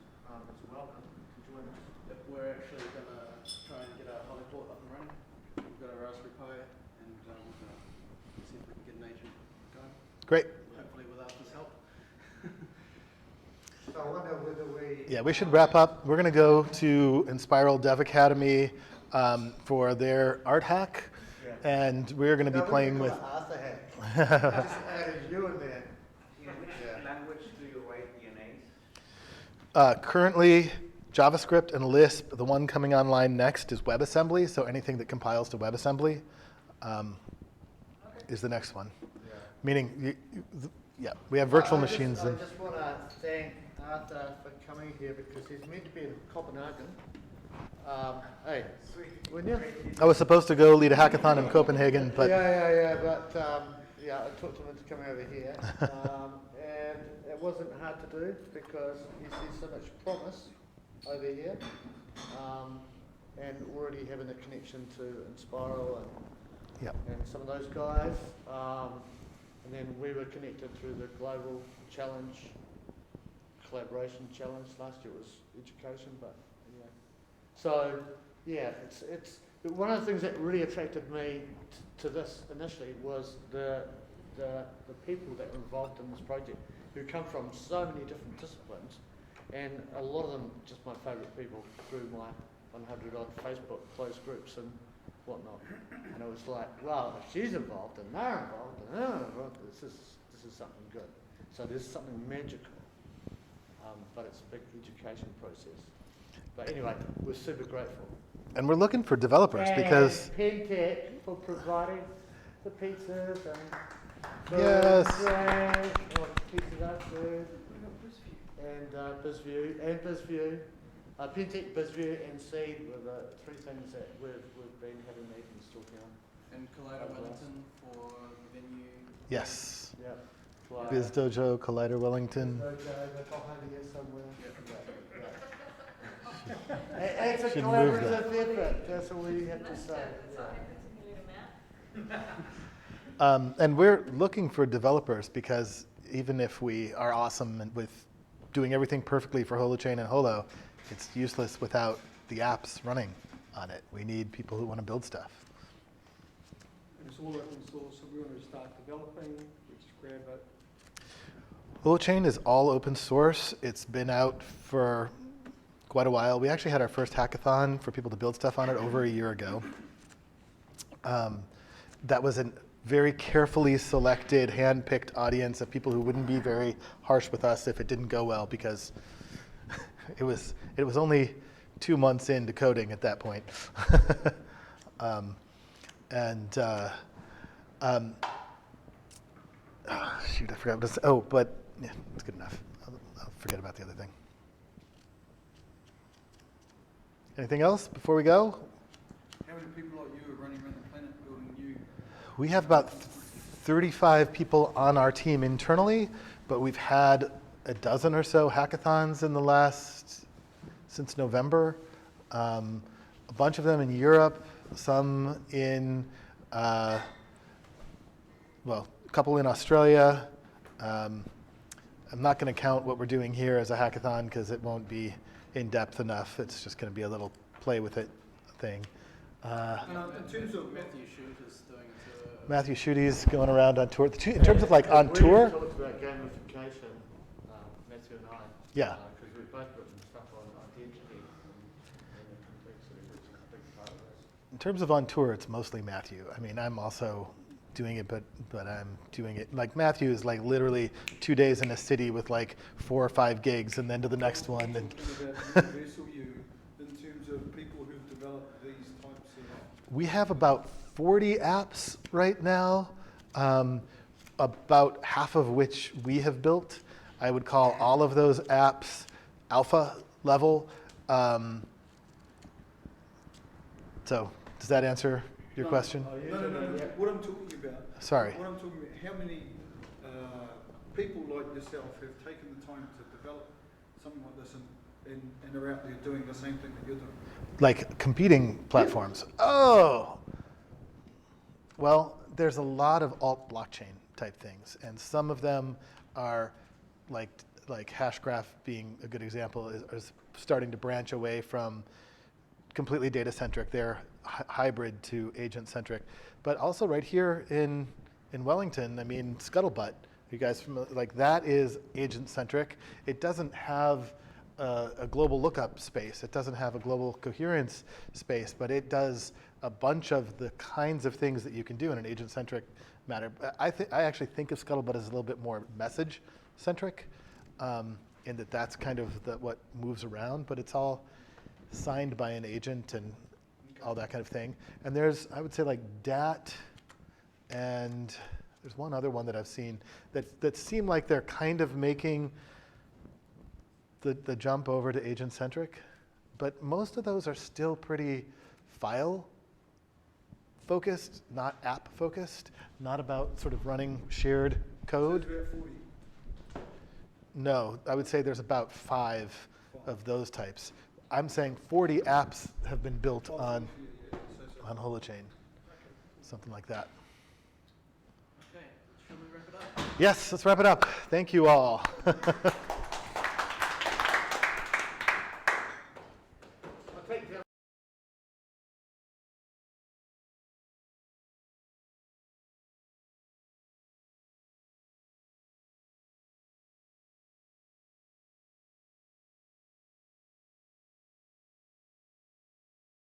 welcome to join us. Yep, we're actually going to try and get our Holoport up and running. We've got our Raspberry Pi, and we're going to see if we can get an agent going. Great. Hopefully with Arthur's help. So I wonder whether we... Yeah, we should wrap up. We're going to go to Inspiral Dev Academy for their art hack, and we're going to be playing with... Arthur hack. I just added you in there. In which language do you write DNAs? Currently, JavaScript and Lisp. The one coming online next is WebAssembly, so anything that compiles to WebAssembly is the next one. Yeah. Meaning, yeah, we have virtual machines. I And just want to thank Arthur for coming here because he's meant to be in Copenhagen. Hey, wouldn't you? I was supposed to go lead a hackathon in Copenhagen, but Yeah, but yeah, I talked him into coming over here. And it wasn't hard to do because he sees so much promise over here. And already having a connection to Inspiral yeah. and some of those guys. And then we were connected through the Global Challenge, Collaboration Challenge. Last year was education, but yeah. So yeah, it's one of the things that really attracted me to this initially was the people that were involved in this project, who come from so many different disciplines, and a lot of them just my favourite people through my 100 odd Facebook closed groups and whatnot. And it was like, well, if she's involved and they're involved and they're involved, this is something good. So there's something magical, but it's a big education process. But anyway, we're super grateful. And we're looking for developers because Pentech for providing the pizzas and Yes. or pizzas are food, and BizView. Pentech, BizView, and Seed were the three things that we've been having meetings talking on. And Collider Wellington for the venue. yes, Yep. Biz Dojo, Collider Wellington. Dojo, they're behind here somewhere. Yep. It's a Should move collaborative effort, that's all we have to say. And we're looking for developers because even if we are awesome and with doing everything perfectly for Holochain and Holo, it's useless without the apps running on it. We need people who want to build stuff. And it's all open source, so we want to start developing, we just grab it. Holochain is all open source. It's been out for quite a while. We actually had our first hackathon for people to build stuff on it over a year ago. That was a very carefully selected, hand-picked audience of people who wouldn't be very harsh with us if it didn't go well, because it was only 2 months into coding at that point. Shoot, I forgot what to say. Oh, but yeah, it's good enough. I'll forget about the other thing. Anything else before we go? How many people like you are running around the planet building new? We have about 35 people on our team internally, but we've had a dozen or so hackathons in the since November. A bunch of them in Europe, some in, a couple in Australia. I'm not going to count what we're doing here as a hackathon because it won't be in depth enough. It's just going to be a little play with it thing. In terms of Matthew Shute is doing it. Matthew Schuette's going around on tour. In terms of like on We tour, talked about gamification, Matthew Matthew and I. Yeah. Because we've both written stuff on identity and the complexity, which is a big part of this. In terms of on tour, it's mostly Matthew. I mean, I'm also doing it, but I'm doing it, like Matthew is like literally 2 days in a city with like 4 or 5 gigs and then to the next one. And Talking about universal you in terms of people who've developed these types of. we have about 40 apps right now, about half of which we have built. I would call all of those apps alpha level. So does that answer your question? No. What I'm talking about. Sorry. What I'm talking about. How many people like yourself have taken the time to develop something like this and are out there doing the same thing that you're doing? Like competing platforms. Oh, well, there's a lot of alt blockchain type things, and some of them are like Hashgraph being a good example is starting to branch away from completely data centric. They're hybrid to agent centric, but also right here in Wellington, I mean, Scuttlebutt. You guys familiar? Like that is agent centric. It doesn't have a global lookup space. It doesn't have a global coherence space, but it does a bunch of the kinds of things that you can do in an agent-centric manner. I actually think of Scuttlebutt as a little bit more message-centric, in that that's kind of what moves around, but it's all signed by an agent and all that kind of thing. And there's, I would say, like DAT, and there's one other one that I've seen that seem like they're kind of making the jump over to agent-centric, but most of those are still pretty file-focused, not app-focused, not about sort of running shared code. So it's about 40. No, I would say there's about 5 of those types. I'm saying 40 apps have been built on Holochain, something like that. Okay, shall we wrap it up? Yes, let's wrap it up. Thank you all.